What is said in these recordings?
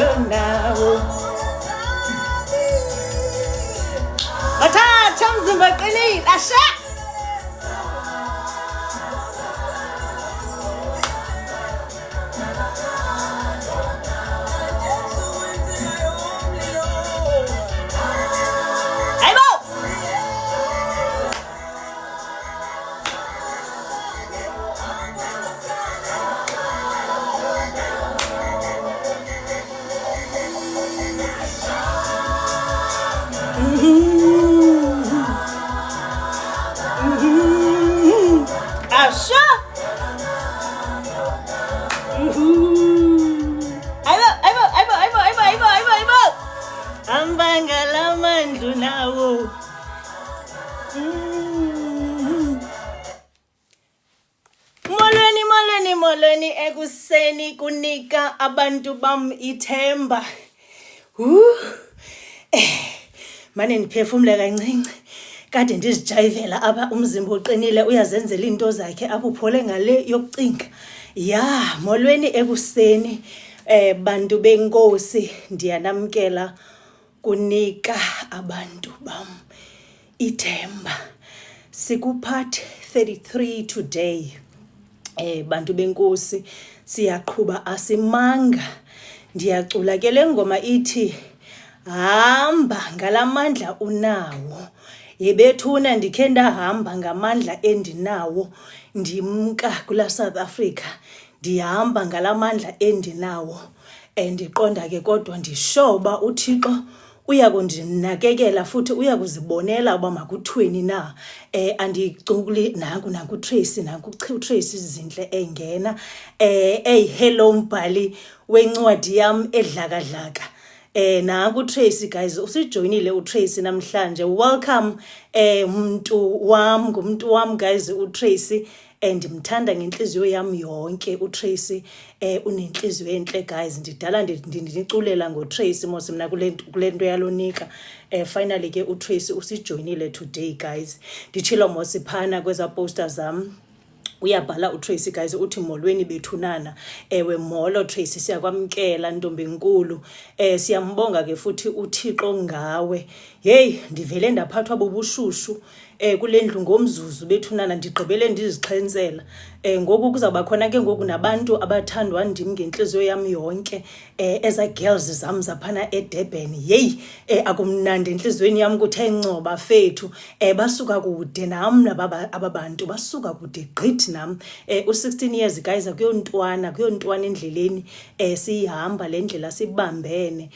nawo athatha umzimba qinile asha Ambangalamandu nawo molweni ekuseni kunika abantu bam ithemba mane ndiphefumle kancinci kade ndizijayivela apha umzimba oqinile uyazenzela into zakhe apho uphole ngale yokucinga molweni ekuseni bantu benkosi ndiyanamkela kunika abantu bam ithemba sikupart 33 today bantu benkosi siyaqhuba asimanga ndiyacula ke le ngoma ithi hamba ngalamandla unawo yebethuna ndikhe ndahamba ngamandla endinawo ndimka kula South Africa ndihamba ngalamandla endinawo ndiqonda ke kodwa ndishoba uThixo uyakundinakekela futhi uyakuzibonela uba makuthweni na andiculi nanku Tracy Tracy izinhle engena hello mbhali wencwadi yam edlakadlaka nanku Tracy guys usijoinile uTracy namhlanje welcome ngumuntu wam guys uTracy ndimthanda ngenhliziyo yami yonke uTracy unenhliziyo enhle guys ndidala ndiniculela ngoTracy mose mina kulento yalonika finally ke uTracy usijoinile today guys ndichilo mose phana kweza posters zami uyabhala uTracy guys uthi molweni bethunana ewe molo Tracy siyakwamkela ntombi enkulu siyambonga ke futhi uThixo ngawe hey ndivele ndaphathwa bobushushu kulendlu ngomzuzu bethunana ndigqibele ndizixhensela ngoku kuzawuba khona ke ngoku nabantu abathandwa ndim ngenhliziyo yami yonke eza girls zam zaphana eDurban hey akumnandi enhlizweni yami kuthe ncoba fethu basuka kude nami ababantu basuka kude gqithi nami u16 years guys kuyontwana endleleni sihamba le ndlela sibambene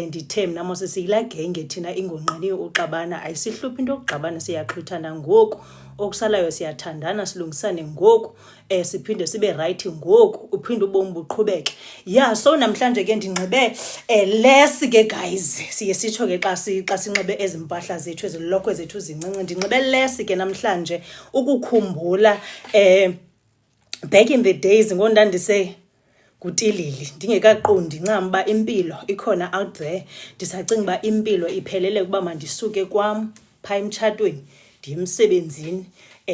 ndithe mina mose siyila genge thina ingonqeni uqabana ayisihluphi into yokuqabana siyaqhithana ngoku okusalayo siyathandana silungisane ngoku siphinde sibe right ngoku uphinde ubomi buqhubeke so namhlanje ke ndinxibe less ke guys siye sitsho ke xa sinxibe ezimpahla zethu ezilokho zethu zincinci ndinxibe less ke namhlanje ukukhumbula back in the days ngondandise kutilili ndingekaqondi ncam ba impilo ikhona out there ndisacinga ba impilo iphelele kuba mandisuke kwam pha emtshatweni ndiyemsebenzini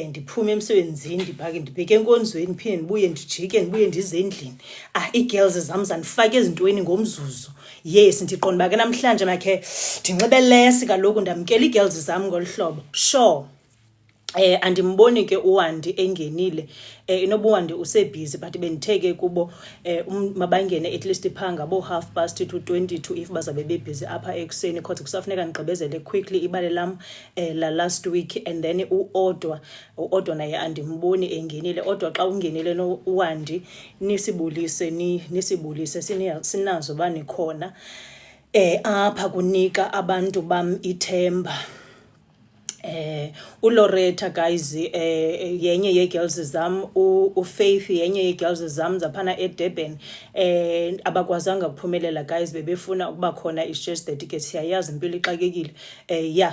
ndiphume emsebenzini ndibheke enkonzweni phinde ndibuye ndijike ndibuye ndize endlini ii-girls zam zandifaka ezintweni ngomzuzu yes ndiqonda ke namhlanje makhe ndinxibe less kaloku ndamkela ii-girls zam ngolu hlobo sure andimboni ke uWandi engenile inobuWandi usebusy but benditheke kubo mabangene at least phanga bo 22:30 if bazabe bebusy apha ekuseni because kusafuneka ndigqibezele quickly ibale lam la last week and then uOdwa naye andimboni engenile odwa xa ungenile no uWandi nisibulise sinazo bani khona apha kunika abantu bam ithemba uLoretta guys yenye ye-girls zam uFaith yenye ye-girls zam zaphana eDurban abakwazanga ukuphumelela guys bebefuna ukuba khona i-shares that siyayazi impilo ixakekile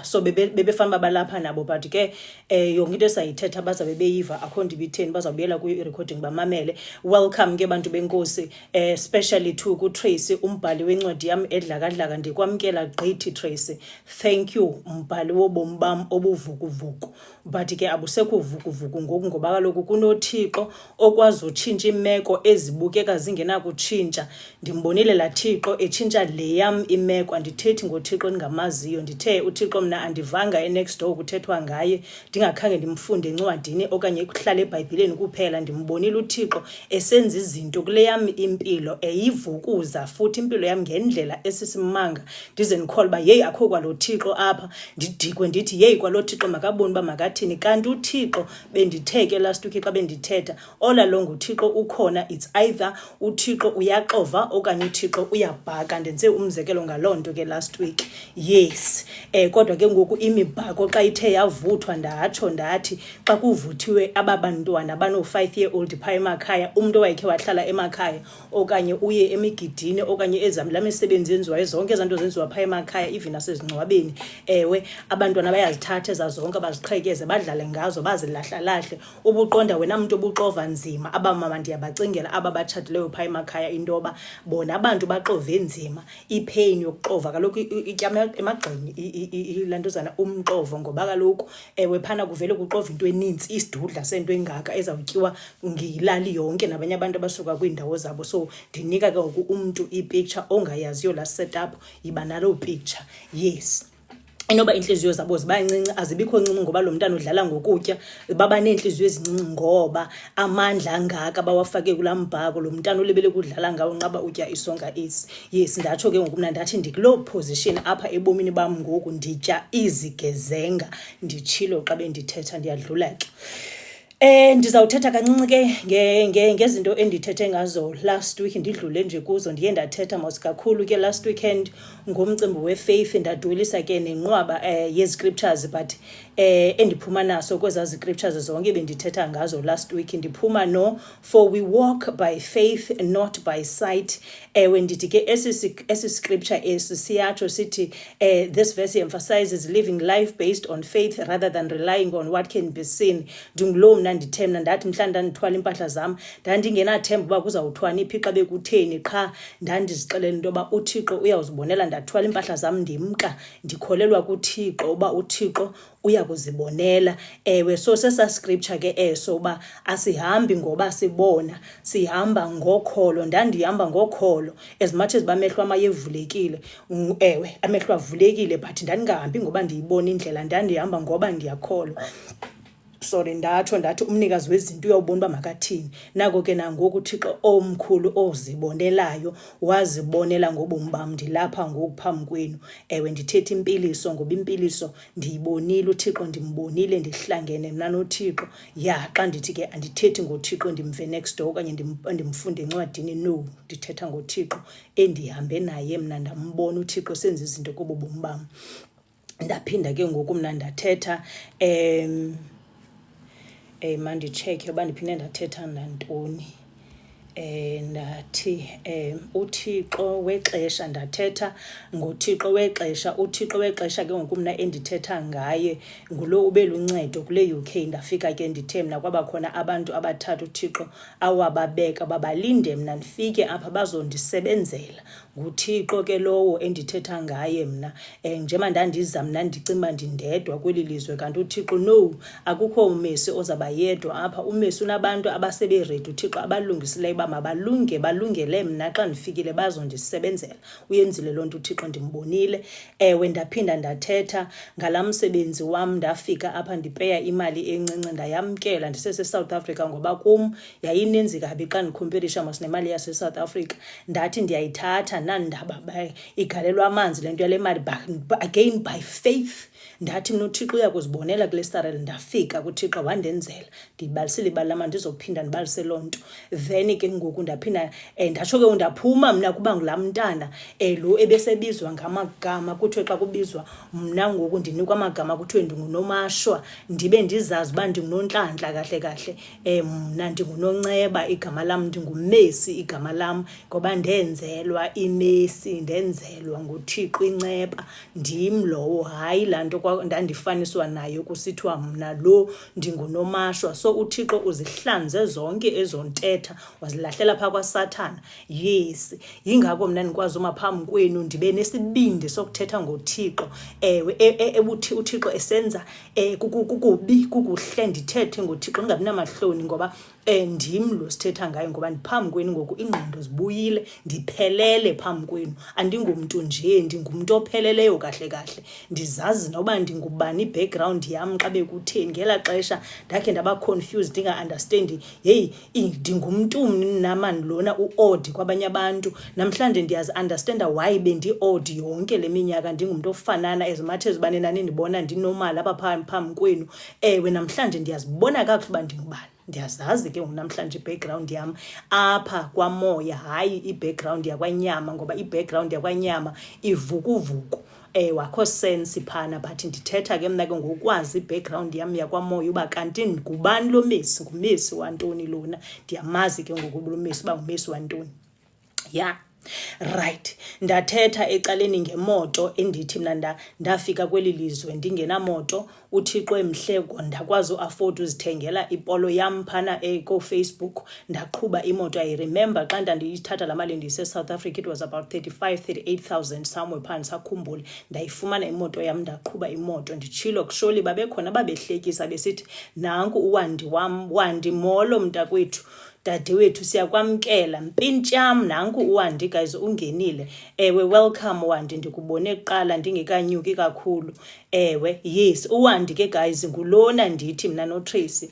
so bebefana balapha nabo but ke yonke into sayithetha bazabe beyiva akho ndibitheni bazawubuyela ku-recording bamamele welcome ke bantu benkosi especially to kuTracy umbhali wencwadi yami edlakadlaka ndikwamkela gqithi Tracy thank you umbhali wobomi bam bobuvukuvuku, but ke abusekho uvukuvuku ngoku ngoba kaloku kunoThixo okwazi utshintsha imeko ezibukeka zingenakutshintsha. Ndimbonile laa Thixo etshintsha le yam imeko. Andithethi ngoThixo endingamaziyo, ndithe uThixo mna andivanga enext door kuthethwa ngaye ndingakhange ndimfunde encwadini okanye kuhlala eBhayibhileni kuphela. Ndimbonile uThixo esenza izinto kule yam impilo, eyivukuza futhi impilo yam ngendlela esisimanga. Ndize ndikholwa uba yeyi akho kwalo Thixo apha, ndidikwe ndithi yeyi kwalo Thixo makaboni uba makathini. Kanti uThixo benditheke last week xa bendithetha all along uThixo ukhona. It's either uThixo uyaxova okanye uThixo uyabhaka. Ndenze umzekelo ngaloo nto ke last week. Yes, kodwa ke ngoku imibhako xa ithe yavuthwa ndatsho ndathi xa kuvuthiwe aba bantwana bano-5-year-old phaa emakhaya, umntu owayekhe wahlala emakhaya okanye uye emigidini okanye la misebenzi yenziwayo, zonke ezaa nto zenziwa phaa emakhaya, even nasezingcwabeni. Ewe, abantwana bayazithatha ezaa zonke baziqhekeze badlale ngazo bazilahla-lahle. Ubuqonda wena mntu obuxova nzima, abamama ndiyabacingela aba batshatileyo phaa emakhaya into yoba bona abantu baxove nzima. Ipain yokuxova kaloku ityama emagxeni laa ntozana umxovo, ngoba kaloku ewe phana kuvele kuxova into enintsi, isidudla sento engaka ezawutyiwa ngilali yonke nabanye abantu abasuka kwiindawo zabo. So ndinika ke ngoku umntu ipicture ongayaziyo laa setup, yiba naloo picture. Yes, inoba inhliziyo zabo ziba ncinci, azibikho ncinci ngoba lo mntana udlala ngokutya, baba neentliziyo ezincinci ngoba amandla angaka bawafake kulaa mbhako. Lo mntana ulibele kudlala ngawo nqaba utya isonka esi. Yes, ndatsho ke ngoku mna ndathi ndikuloo position apha ebomini bam ngoku, nditya izigezenga. Nditshilo xa bendithetha, ndiyadlula ke. Ndizawuthetha kancinci ke ngezinto endithethe ngazo last week, ndidlule nje kuzo. Ndiye ndathetha mos kakhulu ke last weekend ngomcimbi wefaith, ndadwelisa ke nenqwaba ye-scriptures, but endiphuma naso kwezaa scriptures zonke bendithetha ngazo last week. Ndiphuma no for we walk by faith not by sight. Ewe ndithi ke esi scripture esi siyatsho sithi this verse emphasizes living life based on faith rather than relying on what can be seen. Ndinguloo mna ndithe mna ndathi mhla ndandithwala iimpahla zam ndandingenathemba uba kuzawuthwani phi xa bekutheni, qha ndandizixelela into yoba uThixo uyawuzibonela. Ndathwala iimpahla zam ndimka, ndikholelwa kuThixo uba uThixo uya kuzibonela. Ewe, so sesaa scripture ke eso uba asihambi ngoba sibona, sihamba ngokholo. Ndandihamba ngokholo as much as bamehlo amayevulekile. Ewe, amehlo avulekile but ndandingahambi ngoba ndiyibona indlela, ndandihamba ngoba ndiyakholwa. Sorry, ndathi umnikazi wezinto uyawubona uba makathini. Nako ke nangoku uThixo omkhulu ozibonelayo wazibonela ngobomi bam, ndilapha ngoku phambi kwenu. Ewe, ndithetha impiliso ngoba impiliso ndiyibonile, uThixo ndimbonile, ndihlangene mna noThixo. Ya, xa ndithi ke andithethi ngoThixo ndimve next door okanye ndimfunde encwadini, no, ndithetha ngoThixo endihambe naye mna, ndambona uThixo senza izinto kubobomi bam. Ndaphinda ke ngoku mna ndathetha manditshekhe uba ndiphinde ndathetha nantoni. Ndathi uThixo wexesha, ndathetha ngoThixo wexesha. uThixo wexesha ke ngoku mna endithetha ngaye ngulo ube luncedo kule UK. Ndafika ke ndithe mna kwaba khona abantu abathathu uThixo awababeka babalinde mna ndifike apha bazondisebenzela. NguThixo ke lowo endithetha ngaye mna. Njengoba ndandiza mna ndicimba ndindedwa kweli lizwe, kanti uThixo no, akukho umesi ozaba yedwa apha. Umesi unabantu abaseberedi uThixo abalungisileyo uba balungele mna xa ndifikile bazondisebenzela. Uyenzile loo nto uThixo, ndimbonile. Ewe, ndaphinda ndathetha ngalaa msebenzi wam. Ndafika apha ndipeya imali encinci, ndayamkela ndisese-South Africa ngoba kum yayininzi kabi xa ndikhomperisha mos nemali yase-South Africa. Ndathi ndiyayithatha nandaba igalelwa amanzi le nto yale mali, but again by faith ndathi mna uThixo uya kuzibonela kule Israel. Ndafika kuThixo wandenzela, ndibalisile ibali lama, ndizophinda ndibalise loo nto. Then ke ngoku ndaphinda ndatsho ke ndaphuma mna kuba ngulaa mntana lo ebesebizwa ngamagama. Kuthiwe xa kubizwa mna ngoku ndinikwa amagama kuthiwe ndinguNomashwa, ndibe ndizazi uba ndinguNontlantla kahle kahle. Mna ndinguNonceba igama lam, ndinguMesi igama lam, ngoba ndenzelwa iMesi, ndenzelwa nguThixo inceba. Ndim lowo, hayi laa nto ndandifaniswa nayo kusithiwa mna lo ndinguNomashwa. So uThixo uzihlanze zonke ezo ntetha, ndizilahlela phaa kwaSathana. Yes, yingako mna ndikwazi uma phambi kwenu ndibe nesibindi sokuthetha ngoThixo. Ewe ebuthi uThixo esenza kukubi kukuhle ndithethe ngoThixo ndingabi namahloni, ngoba ndim lo sithetha ngayo, ngoba ndiphambi kwenu ngoku ingqondo zibuyile, ndiphelele phambi kwenu. Andingumntu nje, ndingumntu opheleleyo kahle kahle. Ndizazi noba ndingubani i-background yam xa bekutheni. Ngela xesha ndakhe ndaba confused, ndinga-understandi, heyi ndingumntu namani lona u-odd kwabanye abantu. Namhlanje ndiyazi-understanda why bendi-odd yonke le minyaka, ndingumntu ofanana as much as ubane nanindibona ndinormal apha phambi kwenu. Ewe namhlanje ndiyazibona kakuhle uba ndingubani. Ndiyazazi ke namhlanje i-background yam apha kwamoya, hayi i-background yakwanyama, ngoba i-background yakwanyama ivukuvuku. Wakho sense phana, but ndithetha ke mna ke ngokwazi i-background yam yakwamoya uba kanti ngubani lo Messi, ngumesi wantoni lona. Ndiyamazi ke ngoku lo Messi uba ngumesi wantoni. Yeah. Right, ndathetha ecaleni ngemoto endithi mna ndafika kweli lizwe ndingenamoto. uThixo emhle ndakwazi uafford uzithengela ipolo yam phana ko-Facebook, ndaqhuba imoto. I remember xa ndandiyithatha la mali ndiyise-South Africa, it was about 38,000 somewhere phana, sakhumbule. Ndayifumana imoto yam, ndaqhuba imoto nditshilo kusholi. Babekhona babehlekisa besithi nanku uWandi wam, Wandi molo mntakwethu, dadewethu siyakwamkela, mpintsham nanku uWandi guys ungenile. Ewe welcome Wandi, ndikubone kuqala ndingekanyuki kakhulu. Ewe yes, uWandi ke guys ngulona ndithi mna noTracy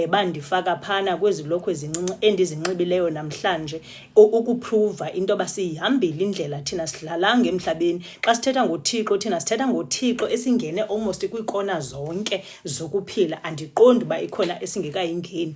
bandifaka phana kwezi lokho ezincinci endizinxibileyo namhlanje, ukuprova into basihambile indlela thina sidlalanga emhlabeni. Xa sithetha ngoThixo, thina sithetha ngoThixo esingene almost kwiikona zonke zokuphila. Andiqondi uba ikhona esingekayingeni.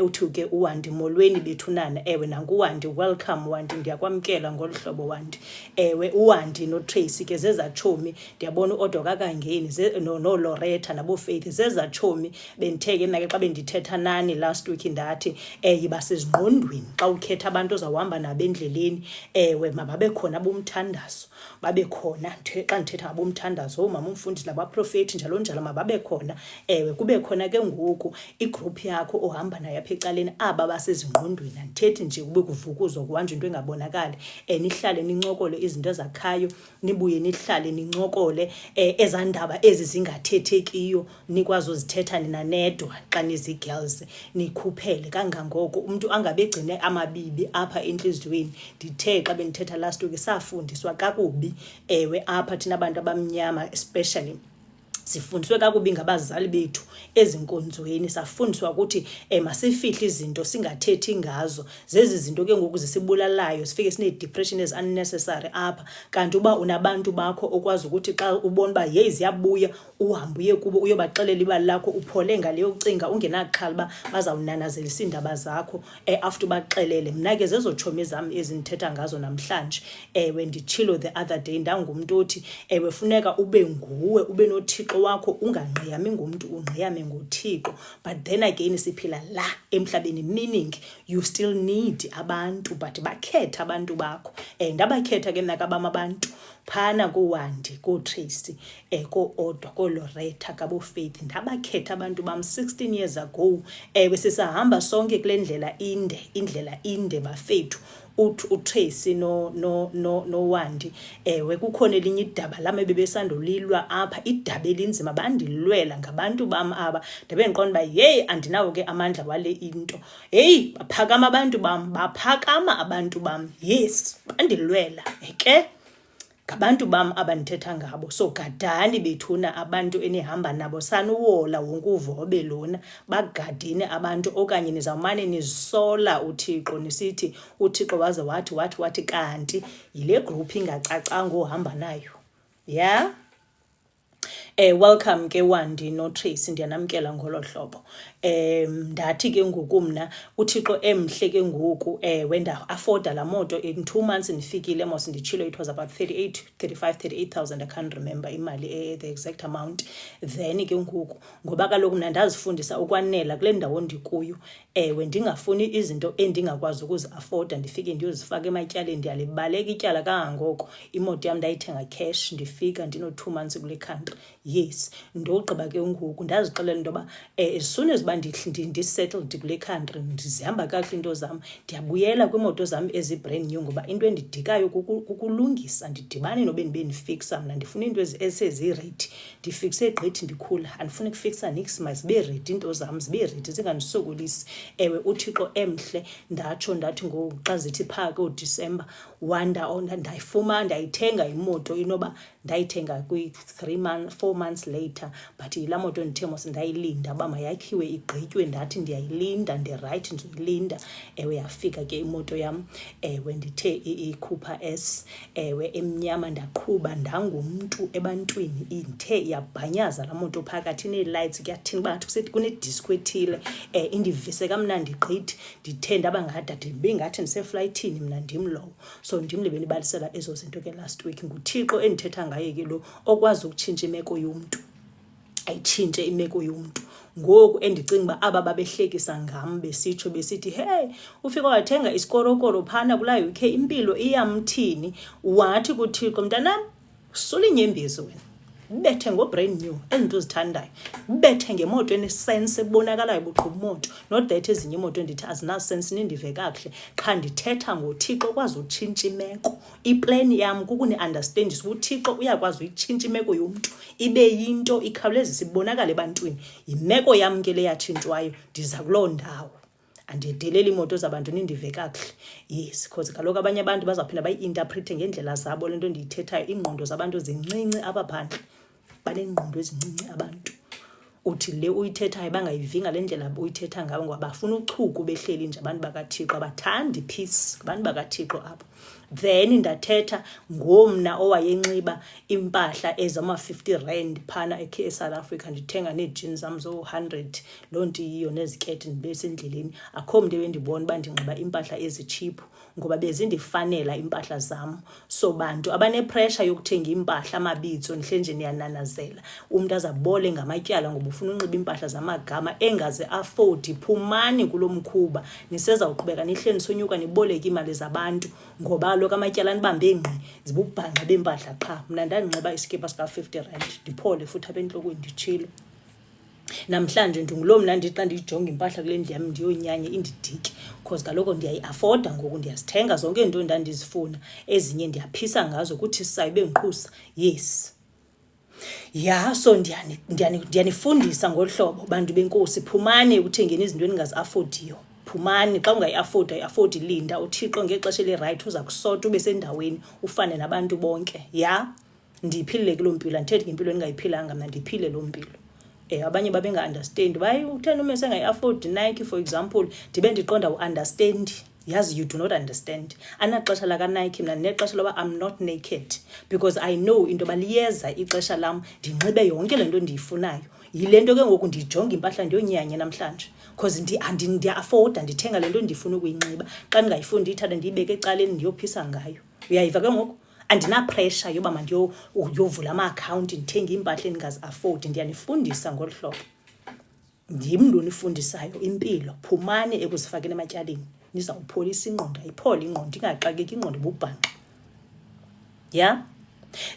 Uthi ke uWandi molweni bethunana. Ewe nanku uWandi, welcome Wandi, ndiyakwamkela ngolu hlobo Wandi. Ewe uWandi noTracy ke zezatshomi, ndiyabona uOdwa kakangeni no Loretta nabo Faith zezatshomi. Benditheke mna ke xa bendithetha nani last week ndathi yiba sezingqondweni xa ukhetha abantu ozawuhamba nabo endleleni. Ewe mababe khona bomthandazo, babe khona xa ndithetha ngabomthandazo, umama umfundisi nabaprofethi njalo njalo mababe khona. Ewe kube khona ke ngoku igroup yakho ohamba nayo apha ecaleni, aba basezingqondweni. Andithethi nje kube kuvukuzwa kuhanjwe into engabonakali. Nihlale nincokole izinto ezakhayo, nibuye nihlale nincokole ezandaba ezi zingathethekiyo, nikwazi uzithetha nina nedwa xa nizi-girls, nikhuphele kangangoko. Umntu angabegcine amabibi apha entliziyweni. Ndithe xa bendithetha last week safundiswa kakubi. Ewe apha thina abantu abamnyama especially sifundiswe kakubi ngabazali bethu ezinkonzweni. Safundiswa ukuthi masifihle izinto singathethi ngazo. Zezi zinto ke ngoku zisibulalayo, sifike sine-depression is unnecessary apha. Kanti uba unabantu bakho okwazi ukuthi xa ubona uba yeyi ziyabuya, uhambe uye kubo uyobaxelela ibali lakho, uphole ngaleyo cinga, ungenaxhala uba bazawunanazelisa iindaba zakho after ubaxelele. Mna ke zezotshomi zam ezindithetha ngazo namhlanje. Ewe nditshilo the other day, ndangumntu othi ewe funeka ube nguwe, ube noThixo wakho, ungangqiyami ngumntu, ungqiyame ngoThixo. But then again siphila la emhlabeni, meaning you still need abantu, but bakhetha abantu bakho. Ndabakhetha ke mna kabam abantu phana koWandi, koTracy, koOdwa, koLoretta, kabo Faith. Ndabakhetha abantu bam 16 years ago. Ewe sisahamba sonke kule indlela inde bafethu. uTracy no Wandi. Ewe kukhona elinye idaba lami bebesandolilwa apha, idaba elinzima bandilwela ngabantu bam aba. Ndabe ndiqonda uba yeyi andinawo ke amandla wale into. Heyi baphakama abantu bam, yes bandilwela ke ngabantu bam abandithetha ngabo. So gadani bethuna abantu enihamba nabo, sanuwola wonke uvobe lona, bagadini abantu. Okanye nizawumane nizisola uThixo nisithi uThixo waze wathi kanti yile group ingacacanga ohamba nayo. Yeah. Welcome ke Wandi noTracy, ndiyanamkela ngolo hlobo. Ndathi ke ngoku mna uThixo emhle ke ngoku wenda afforda la moto in 2 months ndifikile mos nditshilo. It was about 38,000 I can't remember imali the exact amount. Then ke ngoku ngoba kaloku mna ndazifundisa ukwanela kule ndawo ndikuyo. Ewe ndingafuni izinto endingakwazi ukuzi-afforda ndifike ndiyozifaka ematyaleni. Ndiyalibaleka ityala kangangoko. Imoto yam ndayithenga cash, ndifika ndino 2 months kule country. Yes, ndogqiba ke ngoku ndazixelela into yoba as soon as uba ndisettled kule country ndizihamba kakuhle into zam, ndiyabuyela kwiimoto zam ezi-brand new, ngoba into endidikayo kukulungisa. Ndidibane nobe ndibe ndifiksa mna, ndifuna iinto eseziredi, ndifikse gqithi ndikhula. Andifuni kufiksa nix, mazibe redi into zam, zibe redi zingandisokolisi. Ewe uThixo emhle, ndatsho ndathi xa zithi phaa koDisemba ndayifumana, ndayithenga imoto inoba ndayithenga 4 months later, but yilaa moto ndithe mos ndayilinda uba mayakhiwe igqitywe, ndathi ndiyayilinda, ndirayithi ndizoyilinda. Ewe yafika ke imoto yam, ewe ndithe iCooper S, ewe emnyama, ndaqhuba ndangumntu ebantwini, ndithe iyabhanyaza laa moto phakathi, nee-lights kuyathini uba ngathi kusethi kunedisko ethile, indivise kamnandi gqithi. Ndithe ndaba ngadade bengathi ndiseflayithini mna ndim lowo. So ndim benibalisela ezo zinto ke last week. NguThixo endithetha ngaye ke lo, okwazi ukutshintsha imeko yomntu, ayitshintshe imeko yomntu. Ngoku endicinga uba aba babehlekisa ngam besitsho besithi, hey, ufika wathenga isikorokoro phana kulaa UK, impilo iyamthini. Wathi kuThixo, mntanam, sula inyembezi wena, bethe ngo-brand new, ezinto uzithandayo, bethe ngemoto enesense ebonakalayo buqhuba imoto. Not that ezinye imoto ndithi azinasense, nindive kakuhle, qha ndithetha ngoThixo okwazi utshintsha imeko. Iplani yam kukuni-understandisa uThixo uyakwazi uyitshintsha imeko yomntu ibe yinto ikhawulezisa ibonakale ebantwini. Yimeko yam ke le yatshintshwayo, ndiza kuloo ndawo. Andiyedelela iimoto zabantu, nindive kakuhle. Yes, because kaloku abanye abantu bazawuphinda bayi-interprete ngendlela zabo le nto ndiyithethayo. Iingqondo zabantu zincinci apha phandle, baneengqondo ezincinci abantu. Uthi le uyithethayo bangayivi ngale ndlela uyithetha ngayo, ngoba bafuna uchuku behleli nje abantu bakaThixo, abathandi peace abantu bakaThixo apho. Then ndathetha ngomna owayenxiba impahla ezama-50 phana eSouth Africa, ndithenga neejini zam zo-100, loo nto yiyo neziketi ndibesendleleni. Akho mntu ebendibona uba ndinxiba impahla ezitshiphu, ngoba bezindifanela impahla zam. So bantu abanepressure yokuthenga impahla amabitso, ndihle nje niyananazela, umntu azabole ngamatyala ngoba ufuna unxiba impahla zamagama engaze afford. Phumani kulo mkhuba, nisezawuqhubeka nihle nisonyuka niboleke imali zabantu, ngoba kaloku amatyala nibambe ngqi zibubhanqa bempahla qha. Mna ndandinxiba iskipa sika-50 rand, ndiphole futhi apha entlokweni nditshilo. Namhlanje ndinguloo mna ndithi xa ndiyijonga impahla kule ndlu yam ndiyonyanye indidike, because kaloku ndiyayi-afoda ngoku, ndiyazithenga zonke izinto ndandizifuna. Ezinye ndiyaphisa ngazo kuthi sayibe ngiqhusa. Yes. Ya, so ndiyanifundisa ngolu hlobo bantu benkosi, phumani ekuthengeni izinto eningazi-afodiyo. Phumani, xa ungayi-afodi linda uThixo ngexesha elirayithi uza kusota ube sendaweni ufane nabantu bonke. Ya, ndiyiphilile kuloo mpilo, andithethi ngempilo endingayiphilanga mna, ndiphile loo mpilo. Abanye babenga-understand, bayi utheni ume sengayi-afodi Nike for example, ndibe ndiqonda u-understand. Yazi, you do not understand. Anaxesha laka-Nike mna nexesha loba I'm not naked, because I know into baliyeza ixesha lam ndinxibe yonke le nto ndiyifunayo. Yile nto ke ngoku ndijonga impahla ndiyonyanya namhlanje, because ndiya-afoda, ndithenga le nto ndifuna ukuyinxiba. Xa ndingayifuni ndiyithathe ndiyibeke ecaleni ndiyophisa ngayo. Uyayiva ke ngoku? Andina-pressure yoba mandiyovula ama-akhawunti ndithenge impahla endingazi-afodi. Ndiyanifundisa ngolu hlobo, ndim lo nifundisayo impilo. Phumani ekuzifakeni ematyaleni, nizawupholisa ingqondo, ayiphole ingqondo, ingaxakeki ingqondo bubhanqa. Ya,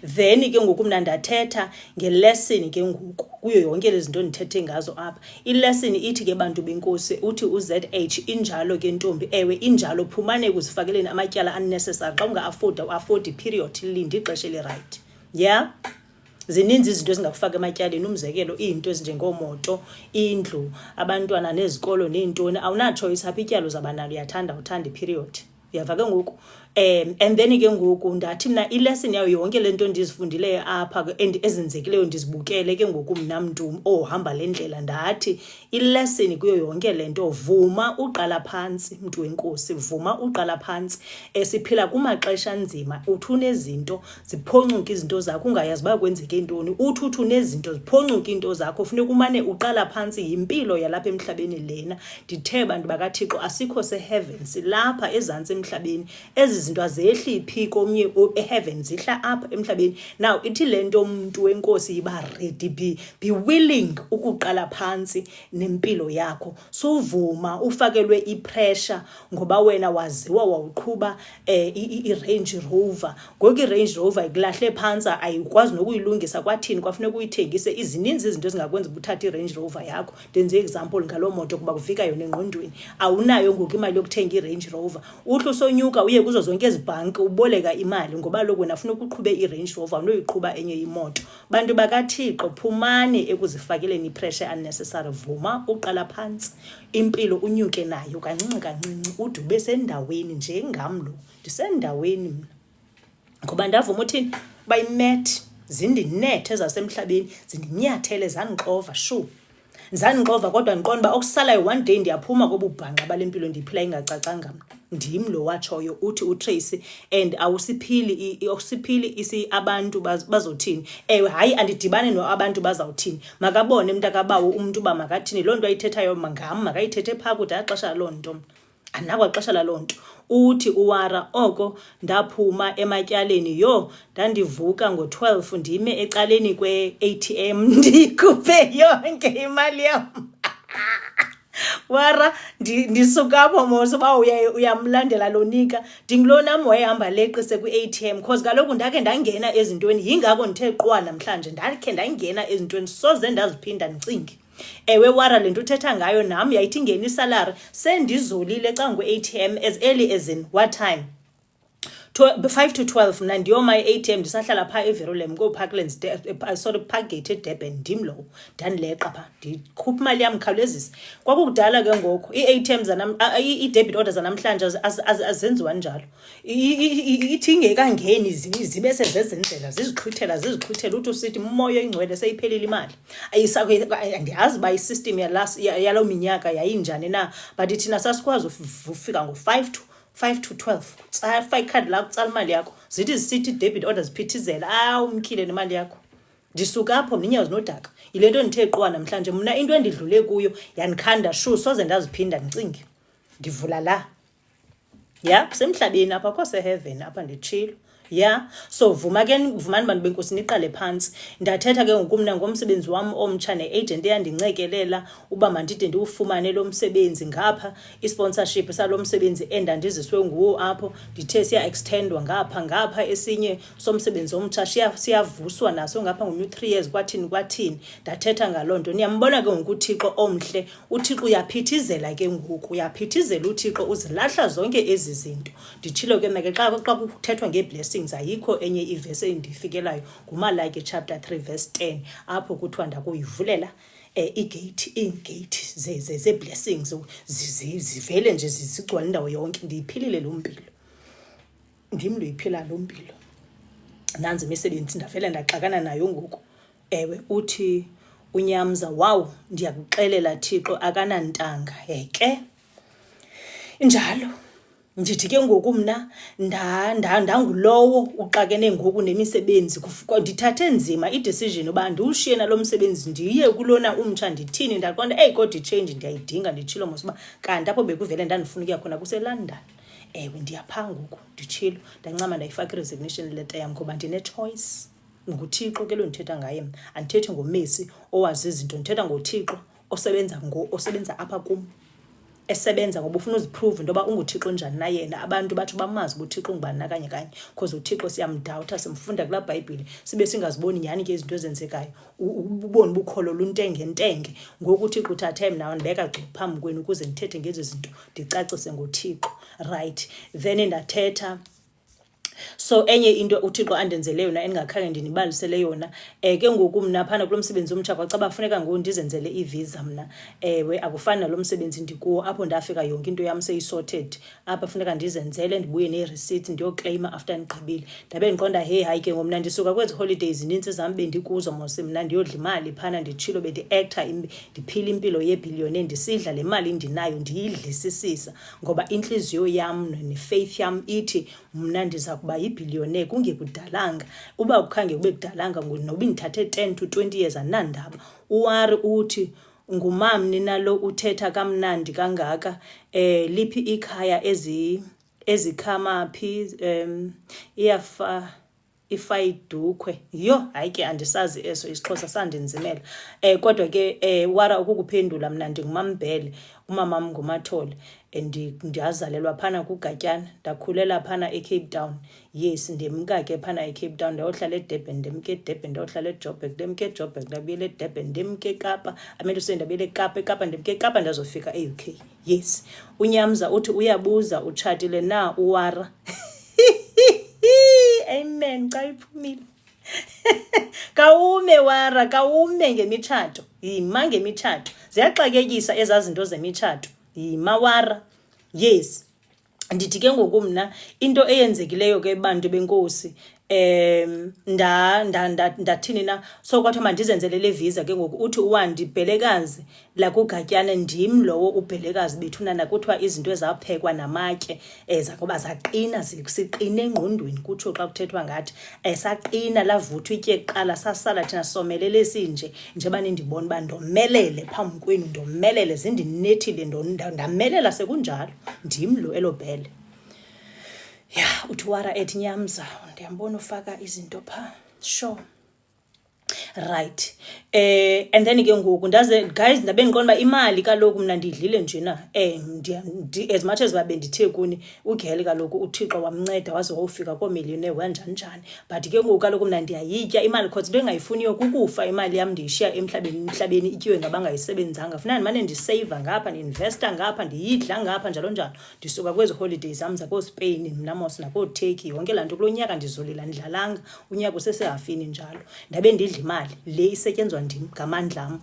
then ke ngoku mna ndathetha ngelesson ke ngoku kuyo yonke lezi zinto ndithethe ngazo apha. Ilesson ithi ke bantu benkosi, uthi uZH, injalo ke ntombi, ewe injalo, phumane ekuzifakeleni amatyala unnecessary. Xa unga-afodi period, linde ixesha elirayithi. Ya, zininzi izinto ezingakufaka ematyaleni. Umzekelo, izinto ezinjengoomoto, indlu, abantwana nezikolo neentoni. Awunatshoyisi apha, ityalo zabanalo uyathanda uthanda period. Uyava ke ngoku? And then ke ngoku ndathi mna ilesson yayo yonke le nto ndizifundileyo apha ezenzekileyo ndizibukele ke ngoku mna mntu ohamba le ndlela, ndathi ilesson kuyo yonke le nto, vuma uqala phantsi mntu wenkosi, vuma uqala phantsi. Siphila kumaxesha anzima, uthi unezinto ziphoncuke izinto zakho ungayazi uba kwenzeke ntoni, uthi unezinto ziphoncuke into zakho, funeka umane uqala phantsi. Yimpilo yalapha emhlabeni lena. Ndithe bantu bakaThixo asikho se-heaven, silapha ezantsi emhlabeni. Ezi zinto azehli phi komnye eheaven, zihla apha emhlabeni. Now ithi lento umuntu wenkosi iba ready, be willing ukuqala phansi nempilo yakho. Suvuma ufakelwe ipressure ngoba wena waziwa wawuqhuba i-Range Rover, ngoku i-Range Rover ikulahle phansi, ayikwazi nokuyilungisa, kwathini kwafuneka uyithengise. Izininzi izinto ezingakwenza ukuthatha i-Range Rover yakho. Ndenze example ngaloo moto kuba kufika yona engqondweni. Awunayo ngoku imali yokuthenga i-Range Rover, uhle usonyuka uye kuzo zonke ezibhanki uboleka imali ngoba lokhu wena ufuna ukuqhube i-Range Rover unoyiqhuba enye imoto. Bantu bakaThixo, phumani ekuzifakeleni ipressure unnecessary. Vuma uqala phansi impilo unyuke nayo kancinci kancinci, ude ube sendaweni njengam lo ndisendaweni mna. Ngoba ndavuma uthini bayimet zindinethe ezasemhlabeni, zindinyathele zanixova zanixova, kodwa ndiqonda uba okusalayo one day ndiyaphuma kobubhanqa bale mpilo ndiyiphila ingacacanga mna. Ndim lo watshoyo uthi uTracy, and awusiphili abantu bazothini. Ewe hayi andidibane abantu bazawuthini, makabone mntakabawo umuntu uba makathini. Loo nto ayithethayo ngam makayithethe phaa kude axesha loo nto, anakwa xesha laloo nto. Uthi uWara, oko ndaphuma ematyaleni, ndandivuka ngo-12 ndime ecaleni kwe-ATM ndikhuphe yonke imali yam. Wara ndisuka apho mos uba uyamlandela lonika, ndingulo nam wayehamba leqise kwi-ATM, cause kaloku ndakhe ndangena ezintweni. Yingako ndithe qwa namhlanje ndakhe ndangena ezintweni soze ndaziphinda ndicinge. Ewe Wara, le nto uthetha ngayo nam yayithi ingena isalari sendizolile xa ngwe-ATM as early as in what time, 5 to 12 mna ndiyoma i-ATM ndisahlala phaa eVerulam kooParklands, Parkgate eDurban. Ndim lowo ndandileqa phaa ndikhupha imali yam khawulezisa. Kwakukudala ke ngoku ii-ATM ii-debit order zanamhlanje azenziwa njalo. Ithi ingekangeni zibe sezezenzela zizixhwithela uthi usithi moya ingcwele seyiphelile imali. Andiyazi uba isystem yaloo minyaka yayinjani na, but thina sasikwazi ufika ngo-5 to 12 fa ikhadi lakho tsala imali yakho, zithi zisithi debit order ziphithizela, umkhile nemali yakho. Ndisuka apho mninyawo zinodaka. Yile nto ndithe qwa namhlanje mna into endidlule kuyo yandikhanda soze ndaziphinda ndicinge. Ndivula la semhlabeni apha akho seheaven apha nditshilo. So vumani bantu benkosi niqale phansi. Ndathetha ke ngoku mna ngomsebenzi wam omtsha ne-agent eyandincekelela uba mandide ndiwufumane lo msebenzi ngapha, i-sponsorship salo msebenzi endandiziswe nguwo apho. Ndithe siya-extendwa ngapha esinye somsebenzi omtsha siyavuswa naso ngapha ngo-new 3 years kwathini. Ndathetha ngaloo nto. Niyambona ke ngoku uThixo omhle. uThixo uyaphithizela ke ngoku, uyaphithizela uThixo, uzilahla zonke ezi zinto. Nditshilo ke meke xa kuthethwa ngeblessing ayikho enye ivesi endifikelayo nguMalaki chapter 3 verse 10 apho kuthiwa ndakuyivulela iingate ze-blessings zivele nje zigcwala indawo yonke. Ndiyiphilile lo mpilo, ndim loyiphila lo mpilo. Nanzi imisebenzi ndavele ndaxakana nayo ngoku. Ewe uthi uNyamza, wawu ndiyakuxelela Thixo akanantanga. Ke njalo ndithi ke ngoku mna ndangulowo uxakene ngoku nemisebenzi. Ndithathe nzima i-decision uba ndiwushiye nalo msebenzi ndiye kulona umtsha. Ndithini? Ndaqonda kodwa i-change ndiyayidinga. Nditshilo mos uba kanti apho bekuvele ndandifuna ukuya khona kuseLondon. Ewe ndiyaphaa ngoku nditshilo, ndancama ndayifaka i-resignation letter yam ngoba ndine-choice. NguThixo ke lo ndithetha ngaye mna, andithethi ngomesi owazi izinto. Ndithetha ngoThixo osebenza apha kum, esebenza ngoba ufuna uziprove into yoba unguThixo njani na yena. Abantu bathi bamazi uThixo ngubani nakanye kanye, because uThixo siyamdawutha, simfunda kulaa Bhayibhile sibe singaziboni nyhani ke izinto ezenzekayo. Ubone ubukholo luntengentenge. Ngoku uThixo uthathe mna ndibeka gcu phambi kwenu ukuze ndithethe ngezi zinto, ndicacise ngoThixo. Right, then ndathetha. So enye into uThixo andenzele yona endingakhange ndinibalisele yona, ke ngoku mna phana kulo msebenzi omtsha kwacaba funeka ngoku ndizenzele ivisa mna. Ewe akufani nalo msebenzi ndikuwo apho ndafika yonke into yam seyisorted. Apha funeka ndizenzele, ndibuye ne-receipt ndiyoclaima after ndigqibile. Ndabe ndiqonda hayi ke ngomna ndisuka kwezi holidays zinintsi zam bendikuzo mos mna ndiyodla imali phana nditshilo bendi-actor ndiphila impilo yebhiliyone ndisidla le mali ndinayo ndiyidlisisisa ngoba intliziyo yam ne-faith yam ithi mna ndiza kuba yibhiliyone kungekudalanga. Uba ukhange kube kudalanga noba ndithathe 10 to 20 years anandaba. uWari uthi ngumamni nalo uthetha kamnandi kangaka. Liphi ikhaya ezikhama phi ifayidukhwe hayi ke andisazi eso isiXhosa sandinzimela kodwa ke wara ukukuphendula mna ndingumambhele umamam nguMathole ndiyazalelwa phana kuGatyana ndakhulela phana eCape Town yes ndimka ke phana eCape Town ndayohlala eDurban ndimke eDurban ndayohlala eJoburg ndimke eJoburg ndabuyela eDurban ndimke eKapa amele ndabuyela eKapa ndimke eKapa ndazofika eUK yes uNyamza uthi uyabuza utshatile na uwara amen xa iphumile kawume wara kawume ngemitshato yima ngemitshato ziyaxakekisa ezazinto zemitshato yima wara yes ndithi ke ngoku mna into eyenzekileyo ke bantu benkosi ndathini na so kwathiwa mandizenzele le visa ke ngoku uthi uwandibhelekazi la kuGatyana ndim lowo ubhelekazi bethunana kuthiwa izinto ezaphekwa namatye zakuba zaqina siqine engqondweni kutsho xa kuthethwa ngathi saqina lavuthwa itye kuqala sasala thina somelele sinje njengoba nindibona uba ndomelele phambi kwenu ndomelele zindinethile ndamelela sekunjalo ndim lo elobhele uthi wara ethi Nyamza ndiyambona ufaka izinto pha sure right and then ke ngoku ndaze guys ndabe ndiqonda uba imali kaloku mna ndidlile njena as much as babe ndithe kuni uGeli kaloku uThixo wamnceda waze wofika koomillionaire wanjani but ke ngoku kaloku mna ndiyayitya imali cause into engayifuniyo kukufa imali yam ndiyishiya emhlabeni ityiwe ngabangayisebenzanga funeka ndimane ndisave ngapha ndinvesta ngapha ndiyidla ngapha njalo ndisuka kwezi holidays zam zakoSpain mna mos nakoTurkey yonke laa nto kulo nyaka ndizolila ndidlalanga unyaka usesehafini njalo ndabe ndidla imali le isetyenzwa ndim ngamandla am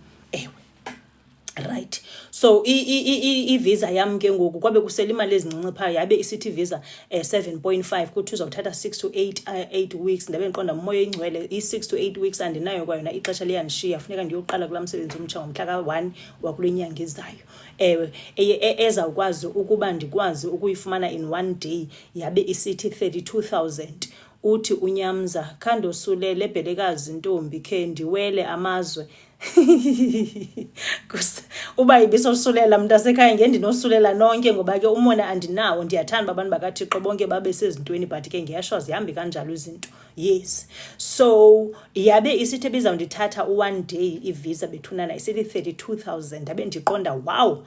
right so i-visa yam ke ngoku kwabe kusela imali ezincinci phaa yabe isithi visa 7.5 kuthi uzawuthatha 6 to 8 weeks ndabe ndiqonda umoya ingcwele i-6 to 8 weeks andinayo kwayona ixesha liyanishiya funeka ndiyoqala kulaa msebenzi omtsha ngomhla ka-1 wakulo nyanga ezayo ezawukwazi ukuba ndikwazi ukuyifumana in one day yabe isithi 32,000 uthi uNyamza khandosulele ebhelekazi ntombi khe ndiwele amazwe uba ibisosulela mntasekhaya ngendinosulela nonke ngoba ke umona andinawo ndiyathanda abantu bakaThixo bonke babe sezintweni but ke ngiyasho zihambe kanjalo izinto yes so yabe isithi bizawundithatha u-1 day ivisa bethunana isithi 32,000 ndabe ndiqonda wow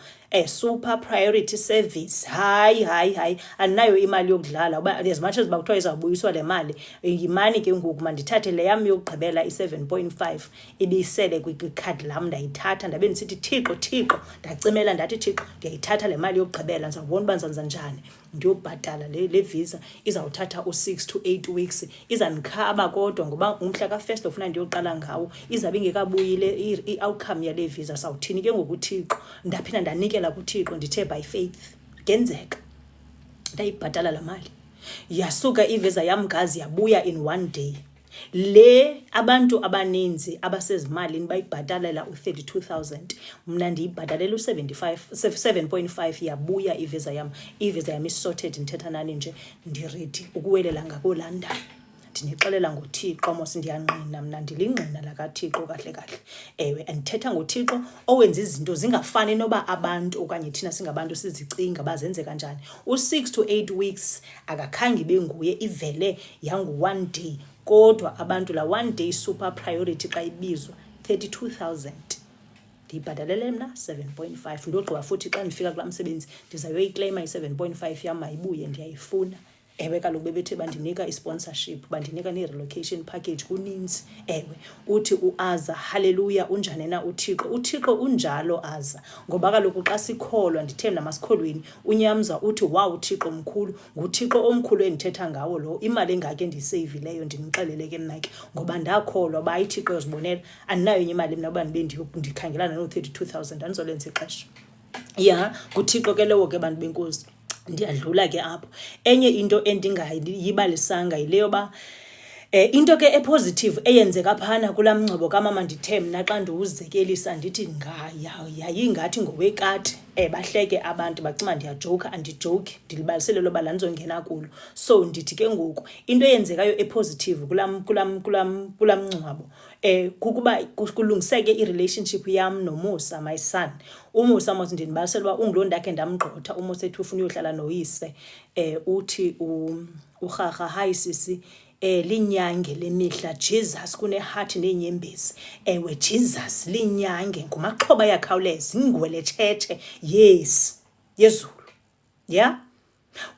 super priority service hayi andinayo imali yokudlala uba as much as bakuthiwa izawubuyiswa le mali yimani ke ngoku mandithathe le yam yokugqibela i-7.5 ibisele kwikhadi lam ndayithatha ndabe ndisithi Thixo ndacimela ndathi Thixo ndiyayithatha le mali yokugqibela ndizawubona uba ndizanza njani ndiyobhatala le visa izawuthatha u-6 to 8 weeks izandikhaba kodwa ngoba umhla ka-1 ofuna ndiyoqala ngawo izabe ingekabuyile i-outcome yale visa sawuthini ke ngoku Thixo ndaphinda ndanikela kuThixo ndithe by faith ngenzeka ndayibhatala la mali yasuka ivisa yam gazi yabuya in one day le abantu abaninzi abasezimalini bayibhatalela u-32,000 mna ndiyibhatalela u-7.5 yabuya ivisa yam isorted ndithetha nani nje ndiready ukuwelela ngakoLondon ndinixelela ngoThixo mos ndiyanqina mna ndilingqina lakaThixo kahle andithetha ngoThixo owenza izinto zingafani noba abantu okanye thina singabantu sizicinga bazenze kanjani u-6 to 8 weeks akakhange ibe nguye ivele yangu-1 day kodwa abantu la 1 day super priority xa ibizwa 32,000 ndiyibhatalele mna 7.5 ndogqiba futhi xa ndifika kulaa msebenzi ndizayoyikleyima i-7.5 yam mayibuye ndiyayifuna kaloku bebethe bandinika i-sponsorship bandinika ne-relocation package kuninzi uthi uAza haleluya unjani na uThixo unjalo Aza ngoba kaloku xa sikholwa ndithe namasikholweni uNyamza uthi wow uThixo mkhulu nguThixo omkhulu endithetha ngawo lo imali engake endiyiseyivileyo ndinixelele ke mna ke ngoba ndakholwa uba iThixo yozibonela andinayo enye imali mna uba ndikhangelana no-32,000 andizolenza ixesha nguThixo ke lewo ke bantu benkosi ndiyadlula ke apho enye into endingayibalisanga yile yoba Into ke epositive eyenzeka phana kulamngcebo kamama ndithe mna xa ndiwuzekelisa ndithi yayingathi ngowekati bahleke abantu bacima ndiyajoka andijoki ndilibalisele loba lanizongena kulo. So ndithi ke ngoku into eyenzekayo epositive kulamngcwabo kukuba kulungiseke irelationship yam noMusa my son. uMusa mos ndinibalisela uba unguloo ndakhe ndamgqotha. uMusa ethi ufuna uyohlala noyise uthi urharha hayi sisi linyange lemihla Jesus kuneheart neenyembezi. Ewe Jesus linyange ngumaxhoba yakhawuleza ingwele tshetshe yes yezulu yeah.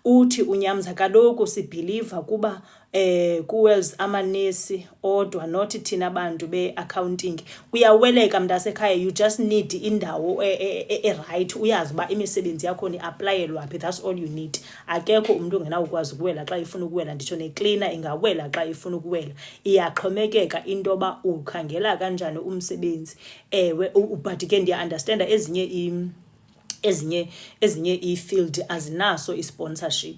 Uthi uNyamza kaloku sibhiliva kuba kuwells amanesi odwa not thina bantu be-accounting. Uyaweleka mntasekhaya, you just need indawo right uyazi uba imisebenzi yakho ni-aplayelwa phi. That's all you need. Akekho umuntu ongenawukwazi ukuwela xa ifuna ukuwela. Nditsho necleaner ingawela xa ifuna ukuwela. Iyaxhomekeka into yoba ukhangela kanjani umsebenzi. Ewe but ke ndiya-understanda ezinye i-field azinaso i-sponsorship.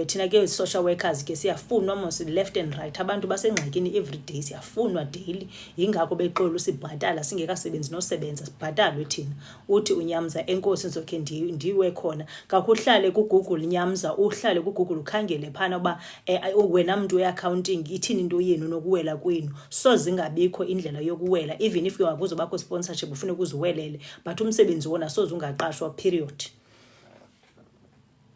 Thina ke social workers ke siyafunwa mos left and right. Abantu basengxakini everyday siyafunwa daily. Yingakho bexolo sibhatala singekasebenzi nosebenza sibhatalwe thina. Uthi uNyamza enkosi nizokhe ndiwe khona. Kakuhlale kuGoogle Nyamza, uhlale kuGoogle ukhangele phana uba wena muntu we-accounting ithini into yenu nokuwela kwenu. So zingabikho indlela yokuwela. Even if kuzobakho sponsorship ufune ukuziwelele but umsebenzi wona soze ungaqashwa period.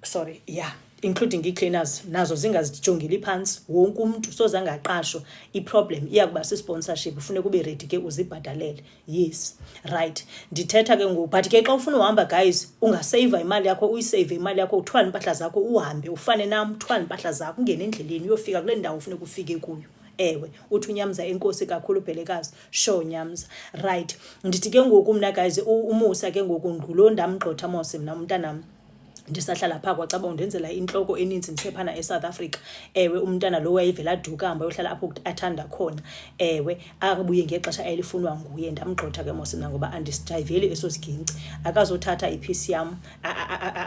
Sorry yeah, including i-cleaners nazo zingazijongeli phansi. Wonke umuntu soze angaqashwa. I-problem iyakuba si-sponsorship ufune kube ready ke uzibhatalele. Yes right. Ndithetha ke ngoku but ke xa ufuna uhamba guys ungasave imali yakho, uyisave imali yakho, uthwala impahla zakho uhambe ufane nam, uthwala impahla zakho ungene endleleni uyofika kule ndawo ufune kufike kuyo. Ewe uthi uNyamza enkosi kakhulu bhelekazi. Sure Nyamza right. Ndithi ke ngoku mna guys uMusa ke ngoku ngulo ndamgxotha mos mna umntanam ndisahlala phaa kwacaba undenzela inhloko eninzi ndisephana eSouth Africa. Ewe umntana lo wayevela aduka hamba yohlala apho athanda khona. Ewe akabuye ngexesha elifunwa nguye. Ndamgxotha ke mos mna ngoba andisijayiveli eso siginci. Akazothatha iphisi yam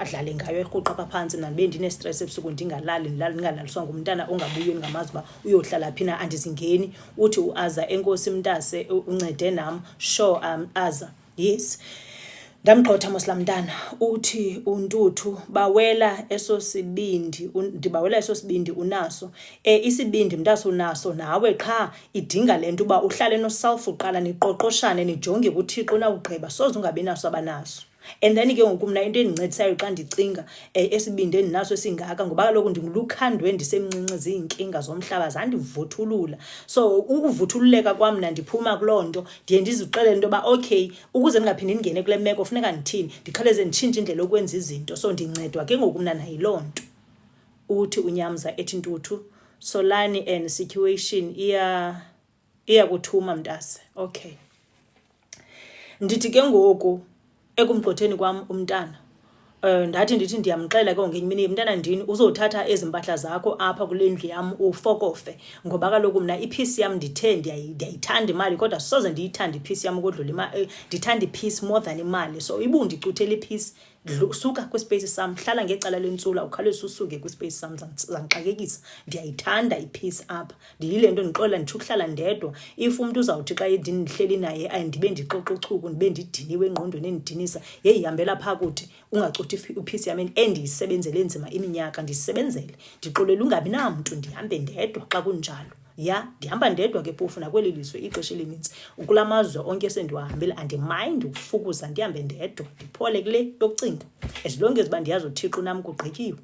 adlale ngayo erhuqa apha phantsi mna ndibe ndine-stress ebusuku ndingalali ndingalaliswa ngumntana ongabuyiyo ndingamazi uba uyohlala phi na andizingeni. Uthi uAza enkosi mntase uncede nam. Sure Aza yes. Ndamgxotha mos lamntana. Uthi uNtuthu bawela eso sibindi ndibawela eso sibindi unaso. Isibindi mntaso unaso nawe qha idinga lento uba uhlale noself uqala niqoqoshane nijonge kuThixo nawugqiba soze ungabi naso abanaso. And then ke ngoku mna into endincedisayo xa ndicinga esibindi endinaso esingaka ngoba kaloku ndingulukhandwe ndisemncinci ziinkinga zomhlaba zandivuthulula. So ukuvuthululeka kwam mna ndiphuma kuloo nto ndiye ndizixelele into yoba okay ukuze ndingaphindi ndingene kule meko funeka ndithini ndikhawuleze nditshintshe indlela yokwenza izinto. So ndincedwa ke ngoku mna nayiloo nto. Uthi uNyamza ethi Ntuthu Solani and situation iya kuthuma mntase. Okay ndithi ke ngoku ekumgxotheni kwam umntana ndathi ndithi ndiyamxela ke ngenye imini mntana ndini uzothatha ezi mpahla zakho apha kule ndlu yam ufokofe ngoba kaloku mna iphisi yam ndithe ndiyayithanda imali kodwa soze ndiyithande iphisi yam ukodlula imali. Ndithanda iphisi more than imali. So ibundicuthela iphisi suka kwispace sam hlala ngecala lentsula ukhawuleze usuke kwispace sam zangixakekisa. Ndiyayithanda iphisi apha ndiyile nto ndixola ndithi ukuhlala ndedwa. If umuntu uzawuthi xa ndihleli naye ndibe ndixoxa uchuku ndibe ndidiniwe engqondweni endidinisa yeyihambela phaa kuthi ungacuthi iphisi yam endiyisebenzele enzima iminyaka ndiyisebenzele ndixolela ungabi namntu ndihambe ndedwa xa kunjalo. Ya ndihamba ndedwa ke phofu nakweli lizwe ixesha elinintsi kula mazwe onke sendiwahambile andimind ukufukuza ndihambe ndedwa ndiphole kule yokucinga as long as uba ndiyazi uThixo nam kugqityiwe.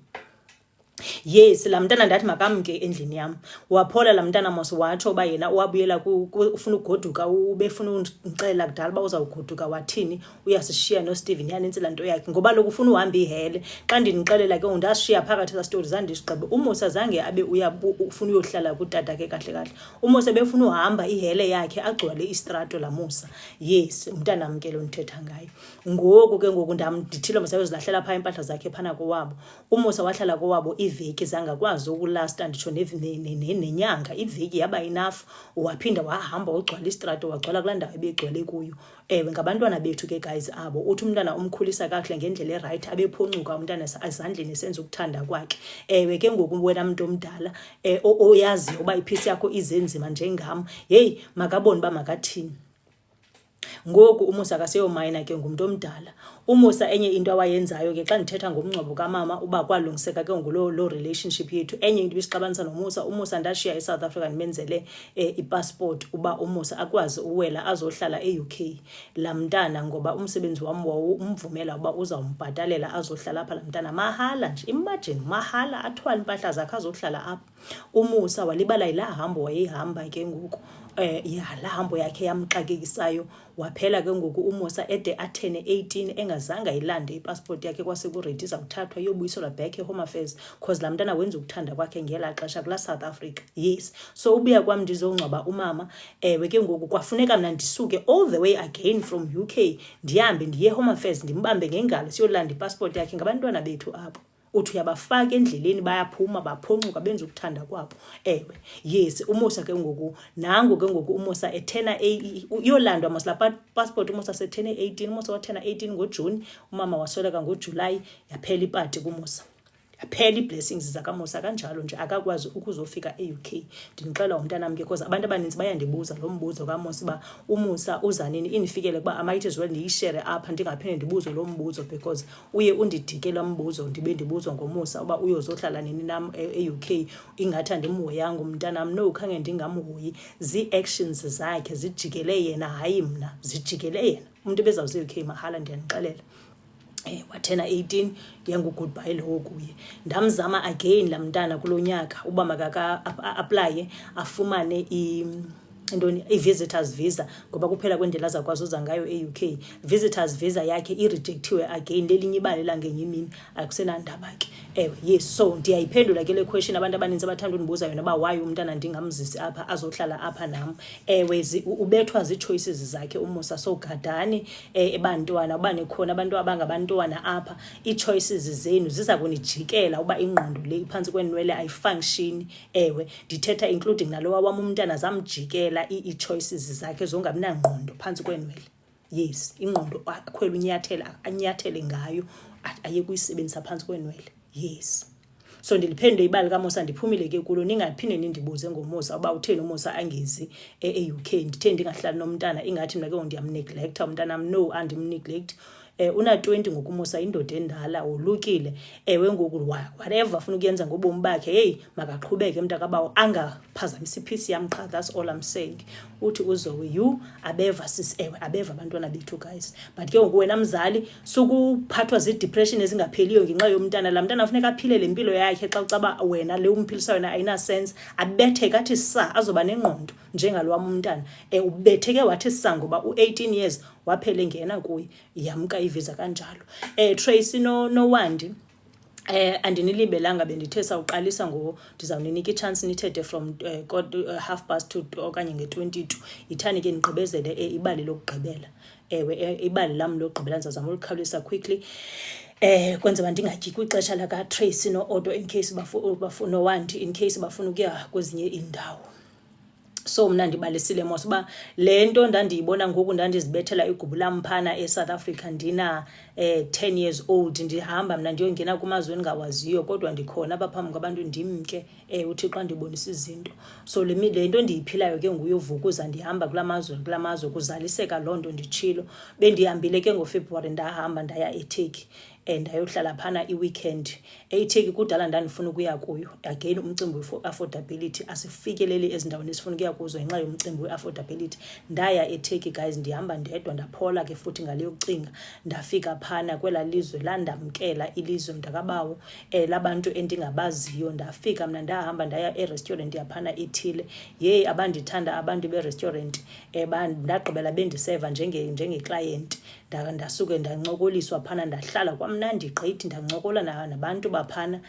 Yes laa mntana ndathi makamke endlini yam. Waphola laa mntana mos watsho uba yena uwabuyela ufuna ugoduka ubefuna undixelela kudala uba uzawugoduka wathini uyasishiya noSteven yanintsi laa nto yakhe ngoba loku ufuna uhamba ihele. Xa ndinixelela ke ndashiya phakathi eza stori zandisigqibe. UMusa zange abe ufuna uyohlala kutata ke kahle kahle. UMusa befuna uhamba ihele yakhe agcwale istrato laa Musa. Yes umntana mke lo ndithetha ngayo. Ngoku ke ngoku ndithile mos ayozilahlela phaa impahla zakhe phana kowabo. UMusa wahlala kowabo iveki zangakwazi ukulasta nditsho nenyanga. Iveki yaba enough, waphinda wahamba ugcwala istrato, wagcwala kulaa ndawo ebegcwele kuyo. Ewe, ngabantwana bethu ke guys abo. Uthi umntana umkhulisa kakuhle ngendlela erayithi, abephoncuka umntana ezandleni esenza ukuthanda kwakhe. Ewe, ke ngoku wena muntu omdala oyaziyo uba iphisi yakho izenzima njengam, yeyi makabone uba makathini. Ngoku uMusa akaseyomayina ke ngumuntu omdala. uMusa enye into awayenzayo ke xa ndithetha ngomngcwabo kamama uba kwalungiseka ke lo relationship yethu, enye into ibisixabanisa uMusa ndashiya eSouth Africa ndimenzele ipassport uba uMusa akwazi uwela azohlala eUK laa mntana, ngoba umsebenzi wam wawumvumela uba uzawumbhatalela azohlala apha laa mntana mahala nje. Imagine mahala, athwala impahla zakhe azohlala apha. uMusa walibala yilaa hambo wayeyihamba ke ngoku. Laa hambo yakhe yamxakekisayo, waphela ke ngoku uMusa ede athene 18 engazange ayilande ipassport yakhe kwasekuredi izawuthathwa iyobuyiselwa back eHome Affairs because laa mntana wenza ukuthanda kwakhe ngelaa xesha kulaa South Africa. Yes, so ubuya kwam ndizongcwaba umama, ewe ke ngoku kwafuneka mna ndisuke all the way again from UK ndihambe ndiye eHome Affairs ndimbambe ngengalo siyolanda ipassport yakhe. Ngabantwana bethu apho uthi uyabafaka endleleni bayaphuma baphoncuka benza ukuthanda kwabo. Ewe, yes, uMusa ke ngoku nango ke ngoku uMusa ethena yolandwa mosla passport. uMusa sethene 18, uMusa wathena 18 ngoJuni, umama wasweleka ngoJulayi, yaphela ipati kuMusa, yaphela ii-blessings zakaMusa kanjalo nje akakwazi ukuzofika eUK. Ndinixela umntanam ke because abantu abaninzi bayandibuza lo mbuzo kaMusa uba uMusa uza nini, indifikele kuba I might as well ndiyishere apha ndingaphinde ndibuze lo mbuzo because uye undidike lo mbuzo ndibe ndibuzwa ngoMusa uba uyozohlala nini nam eUK. Ingathi andimhoyanga umntanam, no, khange ndingamhoyi. Zii-actions zakhe zijikele yena, hayi mna, zijikele yena. Umuntu ebezawuze eUK mahala, ndiyanixelela. Wathena 18 yangu-goodbye lowo kuye. Ndamzama again laa mntana kulo nyaka uba makaka-aplaye afumane i-visitors visa, ngoba kuphela kwendlela zakwazi uza ngayo eUK. Visitors visa yakhe irejectiwe again lelinye ibali langenye imini, akusenandaba ke. Ewe, yes, so ndiyayiphendula ke le question abantu abaninzi abathanda undibuza yona uba why umntana ndingamzisi apha azohlala apha nam. Ewe, ubethwa zii-choices zakhe uMusa, so gadani ebantwana uba nikhona abantu abangabantwana apha, ii-choices zenu ziza kunijikela uba ingqondo le iphantsi kwenwele ayifunctioni. Ewe, ndithetha including nalowa wam umntana zamjikela ii-choices zakhe zongabinangqondo phantsi kwenwele. Yes, ingqondo akhwela anyathele ngayo aye kuyisebenzisa phantsi kwenwele. Yes, so ndiliphendule ibali kaMusa, ndiphumile ke kulo. Ningaphinde nindibuze ngoMusa uba utheni uMusa angezi eUK, ndithe ndingahlali nomntana ingathi mna ke ndiyamneglecta umntanam. No, andimneglect. Una-20 ngoku uMusa, indoda endala, wolukile. Ewe, ngoku whatever afuna ukuyenza ngobomi bakhe, heyi makaqhubeke mntakabawo, angaphazamisa iphisi yam qha. That's all I'm saying. Uthi uZoe, you abeva sis. Ewe, abeva abantwana bethu guys, but ke ngoku wena mzali sukuphathwa zii-depression ezingapheliyo ngenxa yomntana. Laa mntana afuneka aphile le mpilo yakhe. Xa ucaba wena le umphilisa wena ayinasense, abetheke athi sa azoba nengqondo njengalwam umntana. Ubetheke wathi sa ngoba u-18 years waphele ngena kuye, yamka ivisa kanjalo. Tracy no-Wandi, andinilibelanga bendithe sawuqalisa ndizawuninika i-chance nithethe from 2:30 okanye nge-22. Yithani ke nigqibezele ibali lokugqibela. Ewe, ibali lam lokugqibela ndizazama ulikhawulisa quickly kwenza uba ndingatyi kwixesha lakaTracy no-Otto in case no-Wandi in case bafuna ukuya kwezinye iindawo. So mna ndibalisile mos uba le nto ndandiyibona ngoku ndandizibethela igubu lam phana eSouth Africa ndina 10 years old, ndihamba mna ndiyongena kumazwe endingawaziyo kodwa ndikhona apha phambi kwabantu ndimke. uThixo andibonisa izinto. So le nto ndiyiphilayo ke nguyovukuza ndihamba kula mazwe kuzaliseka loo nto nditshilo. Bendihambile ke ngoFebruary ndahamba ndaya eTurkey ndayohlala phana i-weekend. eTurkey kudala ndandifuna ukuya kuyo. Again umcimbi we-affordability, asifikeleli ezindaweni esifuna ukuya kuzo ngenxa yomcimbi we-affordability. Ndaya eTurkey guys, ndihamba ndedwa, ndaphola ke futhi ngale yokucinga. Ndafika phana kwela lizwe landamkela, ilizwe mntakabawo labantu endingabaziyo. Ndafika mna ndahamba ndaya e-restaurant yaphana ethile. Yeyi, abandithanda abantu be-restaurant, ndagqibela bendiseva njenge-client. Ndasuke ndancokoliswa phana, ndahlala kamnandi gqithi, ndancokola nabantu baphana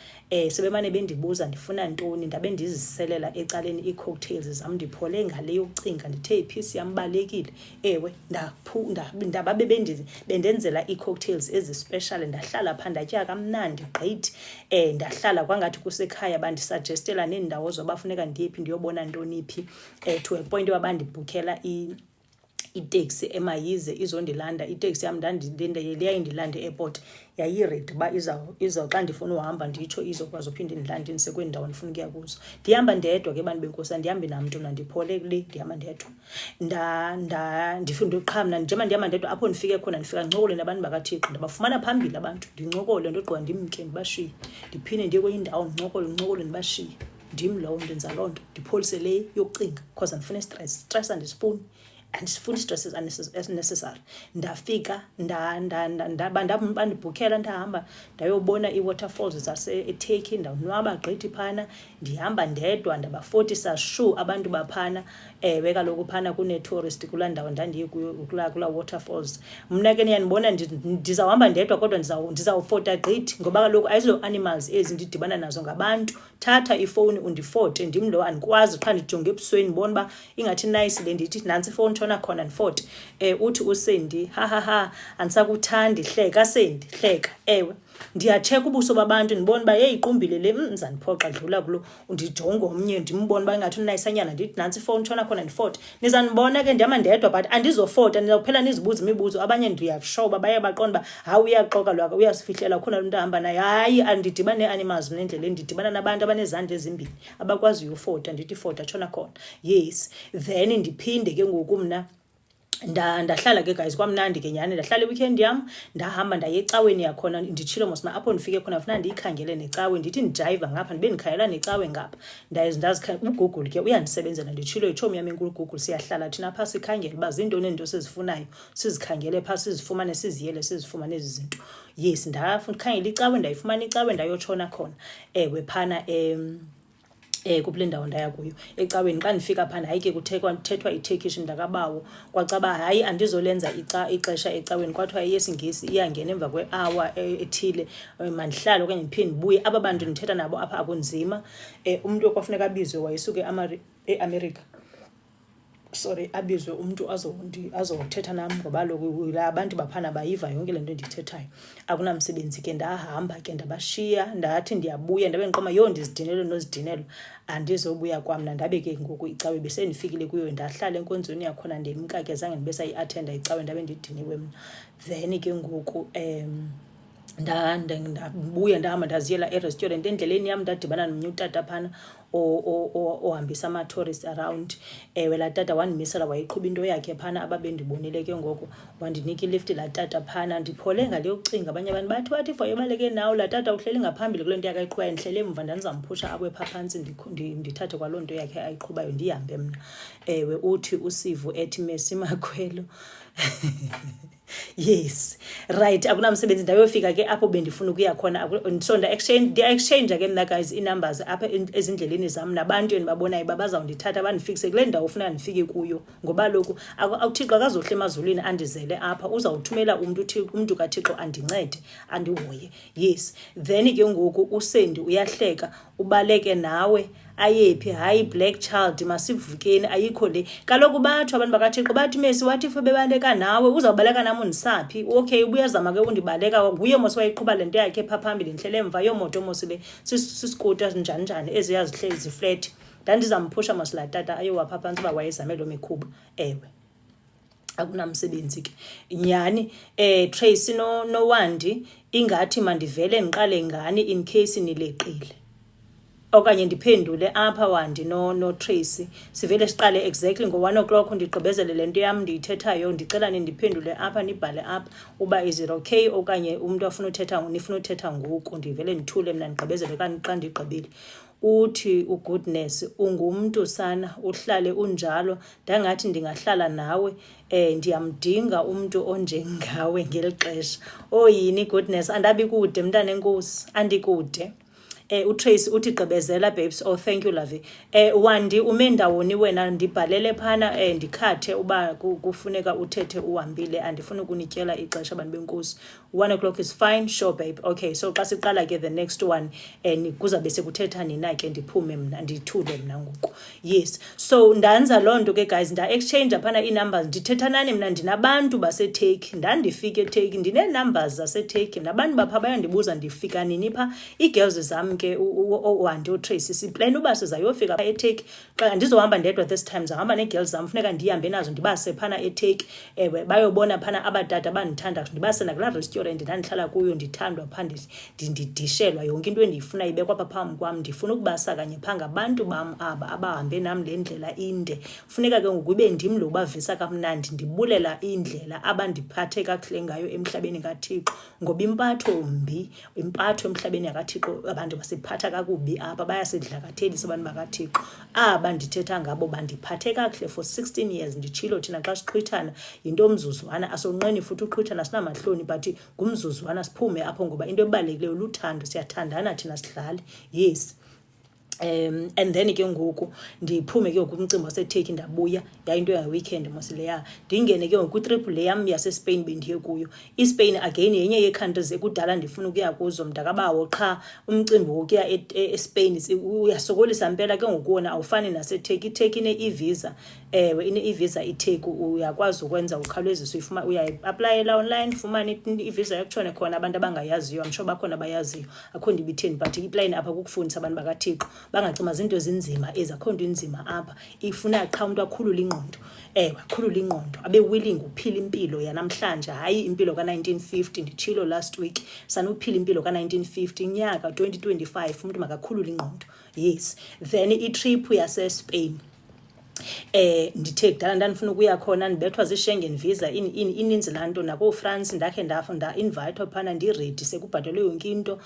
sebemane bendibuza ndifuna ntoni, ndabe ndiziselela ecaleni ii-cocktails zam ndiphole ngale yokucinga ndithe iphisi yam balekile. Ewe ndababe bendenzela ii-cocktails ezispecial, ndahlala phaa ndatya kamnandi gqithi. Ndahlala kwangathi kusekhaya, bandisuggestela neendawo zobafuneka ndiyephi ndiyobona ntoni phi, to a point yoba bandibhukhela iteksi emayize izondilanda. Iteksi yam yayindilanda e-airport, yayiredi uba iza xa ndifuna uhamba nditsho izokwazi uphinde indilande indise kwezi ndawo ndifuna ukuya kuzo. Ndihamba ndedwa ke bantu benkosi, andihambi namntu mna, ndiphole kule ndihamba ndedwa. Ndifunda uqhamna njengoba ndihamba ndedwa, apho ndifike khona ndifika ndincokole nabantu bakaThixo, ndabafumana phambili abantu, ndincokole ndogqiba ndimke ndibashiye, ndiphinde ndiye kwenye indawo ndincokole ndibashiye. Ndim lowo ndenza loo nto, ndipholise le yokucinga because andifuna stress andisifuni. Andisifuni stresses unnecessary. Ndafika bandibhukhela, ndahamba ndayobona ii-waterfalls zase-eTurkey, ndawonwaba gqithi phana. Ndihamba ndedwa ndabafotisa shu abantu baphana. Ewe kaloku phana kune-tourist kulaa ndawo ndandiye kuyo, kulaa waterfalls. Mna ke niyandibona ndizawuhamba ndedwa kodwa ndizawufota gqithi, ngoba kaloku ayizo-animals ezi ndidibana nazo, ngabantu. Thatha ifowuni undifote, ndim lo andikwazi qha ndijonge ebusweni ndibona uba ingathi nice le, ndithi nantsi ifowuni tshona khona ndifote. Uthi uSendi, hahaha andisakuthandi, hleka Sendi, hleka. Ewe ndiyatsheka ubuso babantu ndibona uba yeyi iqumbile le, ndizandiphoxa dlula kulo. Ndijonge omnye ndimbona uba ingathi unayisanyana, ndithi nantsi ifowuni tshona khona ndifote. Nizandibona ke ndihamba ndedwa but andizofota, ndizawuphela nizibuza imibuzo. Abanye ndiyakushow uba baye baqonda uba hayi uyaxoka lwakhe, uyasifihlela khona lo mntu ahamba naye. Hayi andidibani nee-animals mna endleleni, ndidibana nabantu abanezandla ezimbini abakwaziyo ufota. Ndithi fota tshona khona. Yes, then ndiphinde ke ngoku mna ndahlala ke guys, kwamnandi ke nyhani. Ndahlala i-weekend yam, ndahamba ndaye ecaweni yakhona. Nditshilo mosma apho ndifike khona funeka ndiyikhangele necawe, ndithi ndijayiva ngapha ndibe ndikhangela necawe ngapha. uGoogle ke uyandisebenzela. Nditshilo itshomi yam enkulu uGoogle, siyahlala thina phaa sikhangele uba zintoni izinto sizifunayo, sizikhangele phaa, sizifumane, siziyele, sizifumane ezi zinto. Yes, ndakhangela icawe, ndayifumana icawe, ndayotshona khona. Ewe phana kule ndawo ndaya kuyo ecaweni. Xa ndifika phana hayi ke kuthethwa iTurkish ndakabawo, kwacaba hayi andizolenza ixesha ecaweni, kwathiwa yesiNgesi iyangena emva kwe-hour ethile, mandihlale okanye ndiphinde ndibuye. Aba bantu ndithetha nabo apha akunzima. Umntu okwafuneka abizwe wayesuke eAmerica, sorry, abizwe umntu azothetha nam, ngoba kaloku la bantu baphana bayiva yonke le nto ndiyithethayo. Akunamsebenzi ke, ndahamba ke ndabashiya, ndathi ndiyabuya ndabe ndiqoma ndizidinelwe nozidinelwa, andizobuya kwamna. Ndabe ke ngoku icawe besendifikile kuyo, ndahlala enkonzweni yakhona ndimka ke, zange ndibe sayi-athenda icawe, ndabe ndidiniwe mna. Then ke ngoku ndabuya ndahamba ndaziyela e-restaurant. Endleleni yam ndadibana nomnye utata phana ohambisa ama-tourist around. Ewe laa tata wandimisela, wayiqhuba into yakhe phana. Ababendibonile ke ngoku wandinika ilift laa tata phana. Ndiphole ngale yokucinga. Abanye abantu bathi for ibaleke nawo laa tata uhleli ngaphambili kule nto yakhe ayiqhubayo, ndihlele emva ndandizamphusha apho phaa phantsi ndithathe kwaloo nto yakhe ayiqhubayo ndihambe mna. Ewe uthi uSivu ethi Messi Makhwelo. Yes, right, akunamsebenzi. Ndayofika ke apho bendifuna ukuya khona. So ndia-exchange ke mna guys ii-numbers apha ezindleleni zam nabantu endibabonayo uba bazawundithatha bandifikise kule ndawo ufuna ndifike kuyo, ngoba loku uThixo akazohle emazulwini andizele apha, uzawuthumela umntu kaThixo andincede, andihoye. Yes, then ke ngoku uSendi uyahleka, ubaleke nawe ayephi, hayi black child, masivukeni, ayikho le. Kaloku bathi abantu bakaThixo bathi Messi wathi if bebaleka nawe uzawubaleka nam undisaphi. Okay, ubuyazama ke undibaleka, nguye mos wayiqhuba le nto yakhe phaa phambili, ndihlele emva yomoto mos le sisikuta njani eziya zihleli ziflat. Ndandizamphusha mos laa tata ayowapha phantsi uba wayezame loo mikhuba. Ewe akunamsebenzi ke nyhani. Tracy noWandi ingathi mandivele ndiqale ngani in case nileqile, okanye ndiphendule apha Wandi no Tracy, sivele siqale exactly ngo-1 o'clock ndigqibezele le nto yam ndiyithethayo. Ndicela nindiphendule apha, nibhale apha uba is it okay, okanye umntu nifuna uthetha ngoku. Ndivele ndithule mna ndigqibezele xa ndigqibile. Uthi uGoodness, ungumntu sana, uhlale unjalo. Ndangathi ndingahlala nawe, ndiyamdinga umntu onjengawe ngeli xesha. Yini Goodness, andabi kude mntana enkosi, andikude. uTracy uthi gqibezela babes. Oh thank you Lavi. Wandi ume ndawoni wena ndibhalele phana ndikhathe uba kufuneka uthethe uhambile andifuna ukunityela ixesha abantu benkosi. 1:00 is fine. Sure babe. Okay, so xa siqala ke the next one kuzabe sekuthetha nina ke ndiphume mna ndithule mna ngoku. Yes, so ndanza loo nto ke guys, nda exchange phana ii-numbers. Ndithetha nani mna ndinabantu baseTurkey, ndandifika eTurkey ndinee-numbers zaseTurkey nabantu bapha bayandibuza ndifika nini pha. Ii-girls zam ke uHandi uTracy siplan uba sizayofika pha eTurkey. Xa ndizohamba ndedwa this time zahamba nee-girls zam, funeka ndihambe nazo ndibase phana eTurkey bayobona phana abadada bandithanda, ndibase nakulaa restaurant ndandihlala kuyo ndithandwa pha ndidishelwa yonke into endiyifuna ibekwa pha phambi kwam. Ndifuna ukubasa kanye pha ngabantu bam aba abahambe nam le ndlela inde. Funeka ke ngoku ibe ndim lo bavisa kamnandi, ndibulela indlela abandiphathe kakuhle ngayo emhlabeni kaThixo, ngoba impatho emhlabeni kaThixo abantu basiphatha kakubi apha, bayasidlakathelisa abantu bakaThixo. Ndithetha ngabo bandiphathe kakuhle for 16 years. Nditshilo thina xa siqhwithana yinto omzuzwana, asonqeni futhi uqhwithana sinamahloni, but ngumzuzwana siphume apho, ngoba into ebalulekileyo luthando, siyathandana thina sidlale. Yes. And then ke ngoku ndiphume ke ngokumcimbi waseTurkey ndabuya, yayinto ya-weekend mosileya. Ndingene ke ngoku-trip le yam yaseSpain bendiye kuyo. iSpain again yenye yee-countries ekudala ndifuna ukuya kuzo mntakabawo, qha umcimbi wokuya eSpain uyasokolisa mpela ke ngokuwona, awufani naseTurkey. iTurkey ine-e-visa, ine-e-visa iTurkey uyakwazi ukwenza ukhawulezise uyayi-aplayela online, fumane i-visa yakutshone khona abantu abangayaziyo. I'm sure bakhona bayaziyo, akho ndibitheni, but iplayini apha kukufundisa abantu bakaThixo bangacima zinto zinzima akho nto inzima apha. Ifuna qha umuntu akhulule ingqondo, akhulule ingqondo, abe willing uphila impilo yanamhlanje, hayi impilo ka-1950. Nditshilo last week sanuphila impilo ka-1950, nyaka 2025 umuntu makakhulule ingqondo. Yes. Then i-trip yaseSpain ndithe kudala ndandifuna ukuya khona, ndibethwa zii-Schengen visa ininzi laa nto. NakoFrance ndakhe nda-invayithwa phana ndiredi, sekubhatalwe yonke into.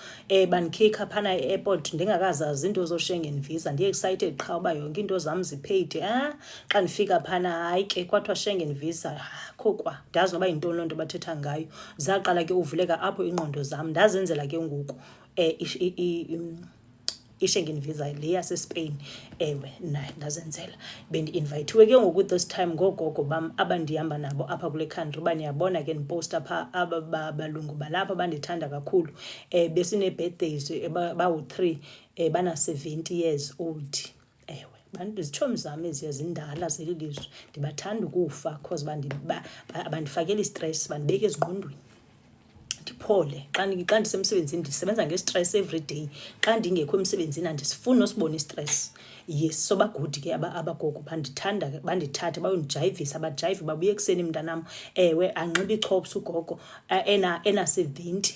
Bandikhikha phana e-airport ndingakazazi into zoo-Schengen visa, ndiye-excited qha uba yonke into zam zipaid. Xa ndifika phana hayi ke kwathiwa Schengen visa, kwa ndazi noba yintoni loo nto bathetha ngayo. Zaqala ke uvuleka apho ingqondo zam, ndazenzela ke ngoku i-Schengen visa le yaseSpain. Ndazenzela. Bendi-invayithiwe ke ngoku this time ngoogogo bam abandihamba nabo apha kule country. Uba niyabona ke ndiposta pha aba balungu balapha bandithanda kakhulu. Besine-birthdays bawu-3 bana-70 years old. Izitshomi zam eziya zindala zeli lizwe, ndibathanda ukufa cause bandifakela istress, bandibeka ezingqondweni ndiphole. Xa ndisemsebenzini ndisebenza ngestress every day. Xa ndingekho emsebenzini andisifuni nosibona istress. Yes, so bagudi ke abagogo bandithathe bayondijayivisa, bajayive babuye ekuseni mntanam. Anxiba ichops ugogo ena-70,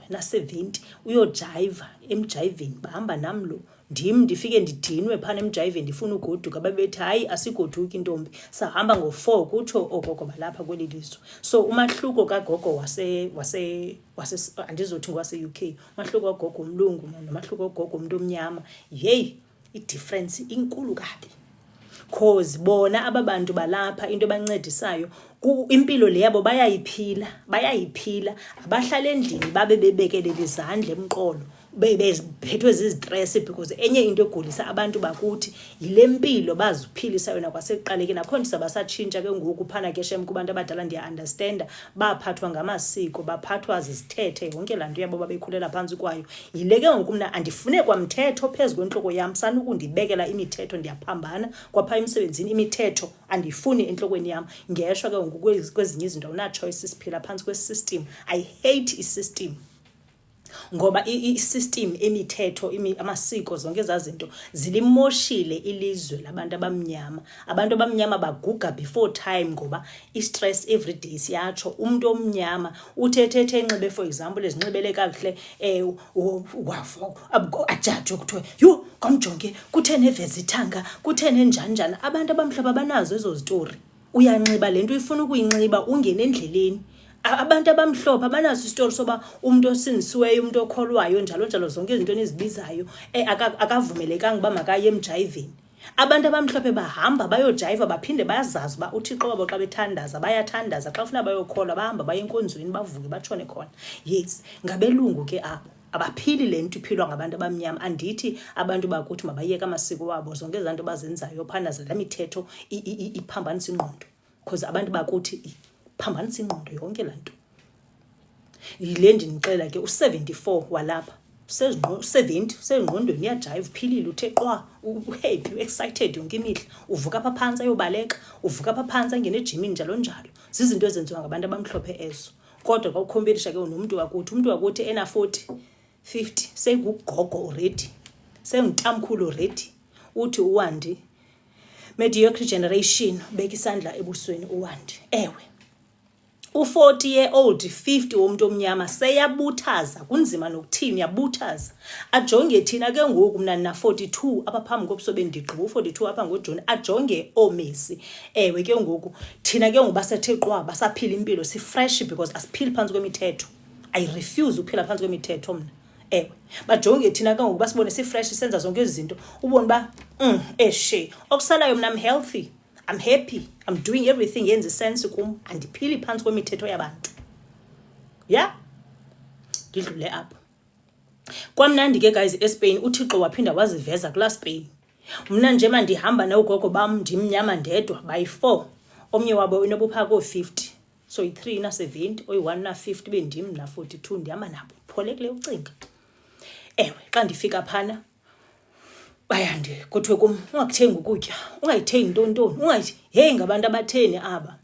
na-70 uyojayiva emjayiveni. Bahamba nam lo ndifike ndidinwe phana emjayiveni ndifuna ugoduka, babethi hayi asigoduki ntombi, sahamba ngo-4 kutsho ogogo balapha kweli lizwe. So umahluko kagogo andizothi ngowase-UK, umahluko kagogo umlungu nomahluko kagogo umntu omnyama, yeyi i-difference inkulu kabi. Cause bona aba bantu balapha into ebancedisayo impilo le yabo bayayiphila, abahlala endlini babe bebekelela izandla emqolo bephethwe zizistress, because enye into egulisa abantu bakuthi yile mpilo baziphilisa yona kwasekuqalekeni. Akho nto sabasatshintsha ke ngoku phana ke shem kubantu abadala, ndiya-understanda baphathwa ngamasiko, baphathwa zizithethe, yonke laa nto yabo babekhulela phantsi kwayo. Yile ke ngoku mna andifune kwamthetho phezu kwentloko yam, sanukundibekela imithetho, ndiyaphambana kwapha emsebenzini. Imithetho andifuni entlokweni yam, ngeshwa ke ngoku kwezinye izinto awuna-choice, siphila phantsi kwesystem. I hate isystem, ngoba i-system, imithetho, amasiko, zonke ezaa zinto zilimoshile ilizwe labantu abamnyama. Abantu abamnyama baguga before time, ngoba i-stress everyday siyatsho. Umntu omnyama uthethethe enxibe, for example, ezinxibele kakuhle, ajajwe kuthiwe yho kamjonge kutheni eveza ithanga, kutheni enjanjani. Abantu abamhlophe abanazo ezo zitori. Uyanxiba le nto uyifuna ukuyinxiba ungene endleleni. Abantu abamhlophe abanaso isitori soba umuntu osindisiweyo, umuntu okholwayo, njalo njalo, zonke izinto enizibizayo akavumelekanga uba makaye emjayiveni. Abantu abamhlophe bahamba bayojayiva, baphinde bayazazi uba uThixo wabo xa bethandaza bayathandaza, xa ufuna bayokholwa bahamba baye enkonzweni bavuke batshone khona. Yes, ngabelungu ke abo abaphili le nto iphilwa ngabantu abamnyama. Andithi abantu bakuthi mabayeke amasiko wabo zonke ezanto bazenzayo phana zala mithetho iphambanisa ingqondo, because abantu bakuthi iphambanisa ingqondo yonke laa nto. Yile ndinixela ke u-74 walapha 70 usengqondweni, uyajive, uphilile, uthe qwa, uhappy, u-excited yonke imihla, uvuka apha phantsi ayobaleka, uvuka apha phantsi angene ejimini njalo njalo. Zizinto ezenziwa ngabantu abamhlophe ezo. Kodwa xa ukhompetisha ke nomuntu wakuthi, umuntu wakuthi ena 40 50 sengugogo already, sengutamkhulu already, uthi uWandi mediocre generation, ubeka isandla ebusweni uWandi. Ewe u-40-year-old 50 womuntu omnyama seyabuthaza, kunzima nokuthini, yabuthaza. Ajonge thina ke ngoku mna na 42 apha phambi kobuso bendigqiba, u-42 apha ngoJuni, ajonge oomesi. Ewe ke ngoku thina ke ngoku basethe qwa, basaphila impilo, si-fresh because asiphili phantsi kwemithetho. I refuse uphila phantsi kwemithetho mna. Ewe bajonge thina ke ngoku basibone si-fresh senza zonke izinto, ubone ba eshe okusalayo mna I'm healthy, I'm happy, I'm doing everything yenza sense kum, andiphili phantsi kwemithetho yabantu. Yeah, ndidlule apho. Kwamnandi ke guys eSpain, uThixo waphinda waziveza kula Spain. Mna nje mandihamba nawugogo bam ndimnyama ndedwa by 4, omnye wabo inobupha ko-50, so i3 na 70, oyi1 na 50, bendim na 42 ndihamba nabo. Pholekile ucinga. Ewe xa ndifika phana bayandi kuthiwe kum, ungakuthengi ukutya, ungayithengi ntontoni, ungayithi hey ngabantu abatheni aba.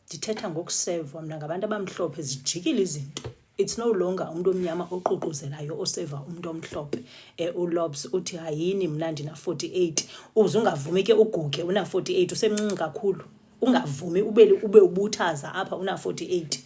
Ndithetha ngokuseva mna ngabantu abamhlophe, zijikile izinto. It's no longer umuntu omnyama oququzelayo oseva umuntu omhlophe. uLobs uthi hayini mna ndina 48, uze ungavumi ke uguge una 48, usemncinci kakhulu, ungavumi ube ubuthaza apha una 48.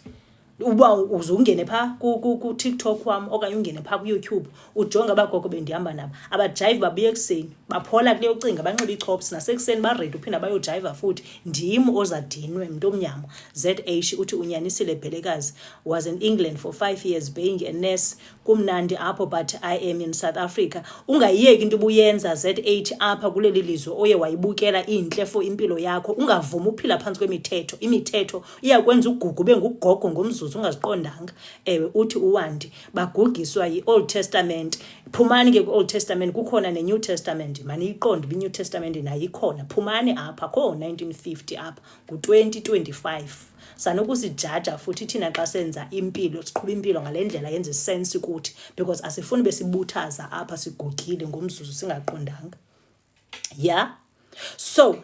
Uba uzungene pha ku TikTok wami okanye ungene pha ku YouTube ujonga abagogo bendihamba nabo, abajive babuye ekseni, baphola kule ucinga, banxiba ichops, nasekuseni baready uphinda bayojiva futhi. Ndim ozadinwe umuntu omnyama. ZH uthi unyanisile Bhelekazi, was in England for 5 years being a nurse. Kumnandi apho, but I am in South Africa. Ungayiyeki into ubuyenza ZH apha kuleli lizwe oye wayibukela inhle for impilo yakho. Ungavuma uphila phansi kwemithetho. Imithetho iyakwenza ugugu bengugogo ngomzuzu ungaziqondanga. Ewe uthi uWandi bagugiswa yi-Old Testament. Phumani ke ku-Old Testament, kukhona ne-New Testament. Maniyiqonde i-New Testament nayo ikhona. Phumani apha kho 1950 apha ku-2025. Sanokusijaja futhi thina xa senza impilo, siqhuba impilo ngalendlela yenza sense kuthi, because asifuni besibuthaza apha sigugile ngomzuzu singaqondanga. Yeah, so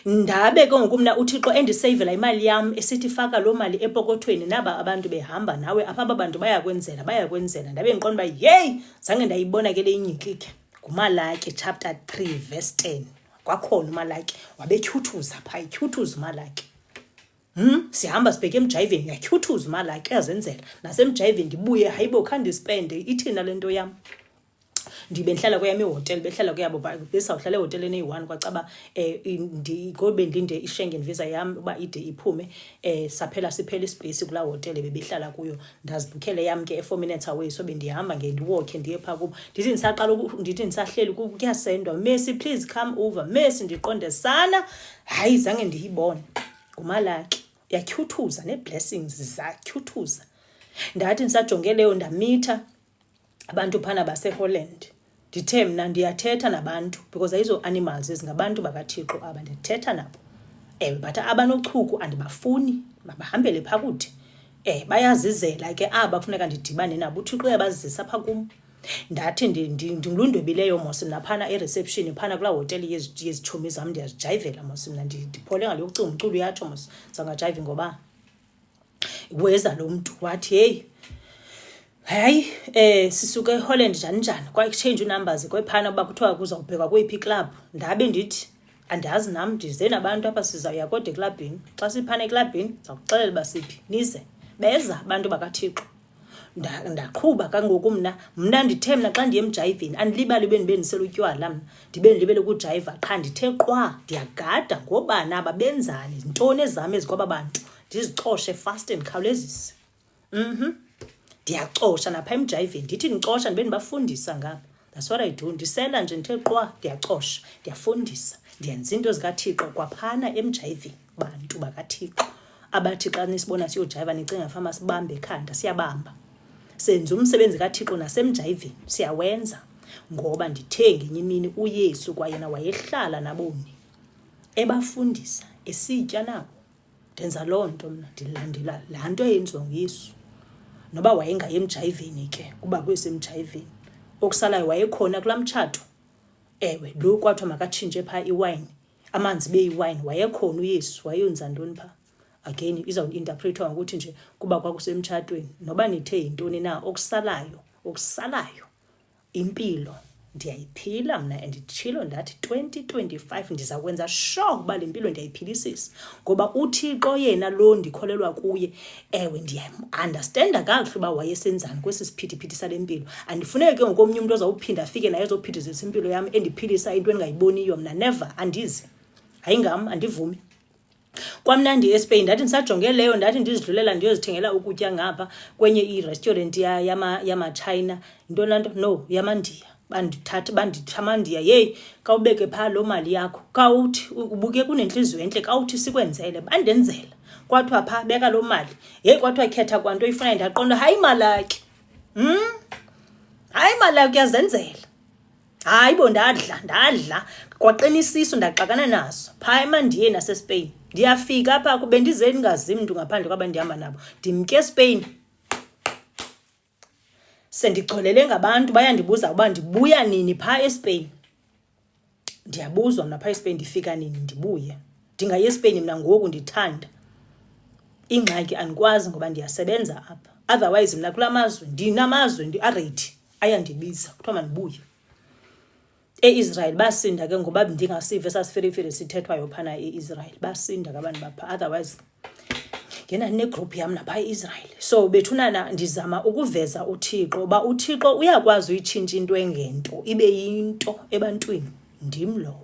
ndabe ke ngoku mna uThixo endisavela imali yam esithi faka lo mali epokothweni, naba abantu behamba nawe apha abantu bayakwenzela. Ndabe ngiqonda ba hey zange ndayibona ke le inyikike. NguMalaki chapter 3 verse 10. Kwakhona uMalaki wabetyhuthuza pha, ityhuthuza uMalaki. Sihamba sibheke emjayiveni, yatyhuthuza uMalaki yazenzela. Nasemjayiveni ndibuye hayibo khandi spende ithina lento yam. Ndibe ndihlala kweyam ihotel, behlala kuyabo besawuhlala ehoteleni eyi-1 kwacaba ngobe ndilinde i-Schengen visa yam uba ide iphume. Siphela ispace kulaa hotel bebehlala kuyo, ndazibhukhele yam ke 4 minutes away, so bendihamba ndiwalke ndiye phaa kubo. Ndithi ndisahleli kuyasendwa, Messi please come over, Messi ndiqonde sana, hayi zange ndiyibone. nguMalaki yatyhuthuza, ne-blessings zatyhuthuza. Ndathi ndisajonge leyo ndamitha abantu phana baseHolland. Ndithe mna ndiyathetha nabantu because ayizo animals ezingabantu bakaThixo aba, ndithetha nabo. But abanochuku andibafuni, mabahambele phaa kuthi. Bayazizela ke aba kufuneka ndidibane nabo, uThixo uyabazisa phaa kum. Ndathi ndingulundwebileyo mos mna phana e-reception phana kulaa hoteli yezitshomi zam, ndiyazijayivela mos mna, ndiphole ngalo yokucinga umculo uyatsho mos zangajayivi ngoba weza lo mntu wathi hey hayi sisuke eHolland njani kwa-exchange numbers kwephana uba kuthiwa kuzawubhekwa kweyiphi club. Ndabe ndithi andazi nam, ndize nabantu apha sizawuya kodwa eklabhini. Xa siphana eklabhini zawuxelela uba siphi, nize. Beza abantu bakaThixo. Ndaqhuba kangoku mna ndithe mna xa ndiye emjayiveni andilibali bendisela utywala mna, ndibe ndilibele ukujayiva qha. Ndithe qwa ndiyagada ngobani aba benzani, zintoni ezam ezikwaba bantu, ndizicoshe fast and khawulezise. Ndiyacosha napha emjayiveni, ndithi ndicosha ndibe ndibafundisa ngapha. That's what I do. Ndisela nje ndithe qwa ndiyacosha, ndiyafundisa, ndiyenza into zikaThixo kwaphana emjayiveni. Bantu bakaThixo abathi xa nisibona siyojayiva nicinga fama sibambe ekhanda, siyabamba. senza umsebenzi kaThixo nasemjayiveni siyawenza, ngoba ndithe ngenye imini uYesu kwayena wayehlala naboni ebafundisa esitya nabo. Ndenza loo nto mna, ndilandela laa nto eyenziwa nguYesu. Noba wayengaye emjayiveni ke, kuba kwesemjayiveni okusalayo wayekhona kulaa mtshato. Ewe, lo kwathiwa makatshintshe phaa iwayini, amanzi beyiwayini, wayekhona uYesu. Wayenza ntoni phaa? Again izawuinterpretwa ngokuthi nje kuba kwakusemtshatweni. Noba nithe yintoni na, okusalayo impilo ndiyayiphila mna, and nditshilo ndathi 2025 ndiza kwenza sure uba le mpilo ndiyayiphilisisa, ngoba uThixo yena lo ndikholelwa kuye. Ewe, ndiyamunderstanda kakuhle uba wayesenzani kwesi siphithiphithi sale mpilo. Andifuneke ngokomnye umuntu ozawuphinda afike naye ezophithizisa impilo yam endiphilisa into endingayiboniyo mna. Never, andizi, ayingam, andivumi. Kwamnandi eSpain, ndathi ndisajonge leyo, ndathi ndizidlulela ndiyozithengela ukutya ngapha kwenye i-restaurant yama-China. Yintoni laa nto? No, yamaNdiya. Bandithatha amandiya. Yeyi, kawubeke phaa loo mali yakho, kawuthi ubuke kunenhliziyo entle, kawuthi sikwenzele, bandenzela. Kwathiwa phaa beka loo mali. Yeyi, kwathiwa khetha kwanto oyifunayo. Ndaqonda hayi malaki, hayi malaki uyazenzela. Hayi bo, ndadla kwaqinisisa, ndaxakana naso phaa eMandiyeni naseSpain. Ndiyafika apha kube ndize ndingazi mntu ngaphandle kwaba ndihamba nabo. Ndimke eSpain, sendigcolele ngabantu bayandibuza uba ndibuya nini phaa eSpain. Ndiyabuzwa mna phaa eSpain ndifika nini ndibuye. Ndingaya eSpain mna ngoku ndithanda. Ingxaki andikwazi ngoba ndiyasebenza apha. Otherwise mna kula mazwe ndinamazwe arate ayandibiza kuthiwa mandibuye. E-Israel basinda ke ngoba ndingasive sasifirifiri sithethwayo phana e-Israel. Basinda ke abantu bapha. Otherwise ngena negroup yam napha e-Israel. So bethunana ndizama ukuveza uThixo uba uThixo uyakwazi uyitshintsha into engento ibe yinto ebantwini. Ndim lo,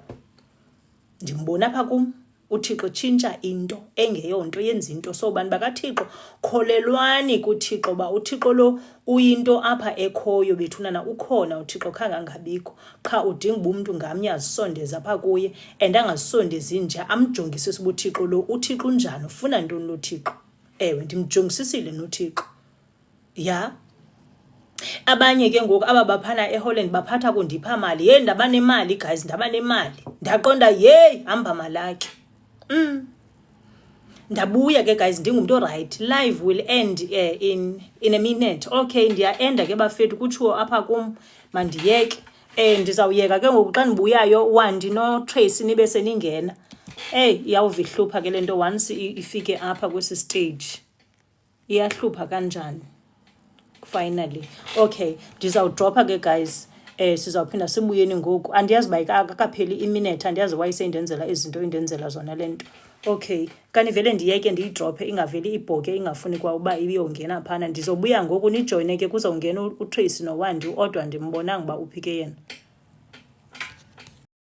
ndimbona apha kum uThixo tshintsha into engeyonto yenza into. So bantu bakaThixo, kholelwani kuThixo uba uThixo lo uyinto apha ekhoyo. Bethunana ukhona uThixo, khange angabikho. Qha udinga uba umntu ngamnye azisondeze apha kuye, and angazisondezi nje, amjongisise uba uThixo lo uThixo unjani, ufuna ntoni lo Thixo. Ewe, ndimjongisisile noThixo. Ya abanye ke ngoku aba baphana eHolland baphatha kundipha mali. Yeyi, ndabanemali guys, ndabanemali. Ndaqonda yeyi, hamba malaki. Ndabuya ke guys, ndingumntu right. Live will end in a minute. Okay, ndiyaenda ke bafethu, kutshiwo apha kum mandiyeke. Ndizawuyeka ke ngoku xa ndibuyayo Wandi noTracy nibe seningena. Iyawuvihlupha ke lento once ifike apha kwesi stage. Iyahlupha kanjani finally. Okay, ndizawudropha ke guys. Sizawuphinda sibuyeni ngoku. Andiyazi uba akakapheli iminute, andiyazi why seyindenzela izinto indenzela zona lento. Okay, kani vele ndiyeke ndiyidrophe ingaveli ibhoke, ingafuni kwa uba ibiyongena phana. Ndizobuya ngoku, nijoyine ke, kuzawungena uTracy noWandi, odwa ndimbonanga uba uphike yena.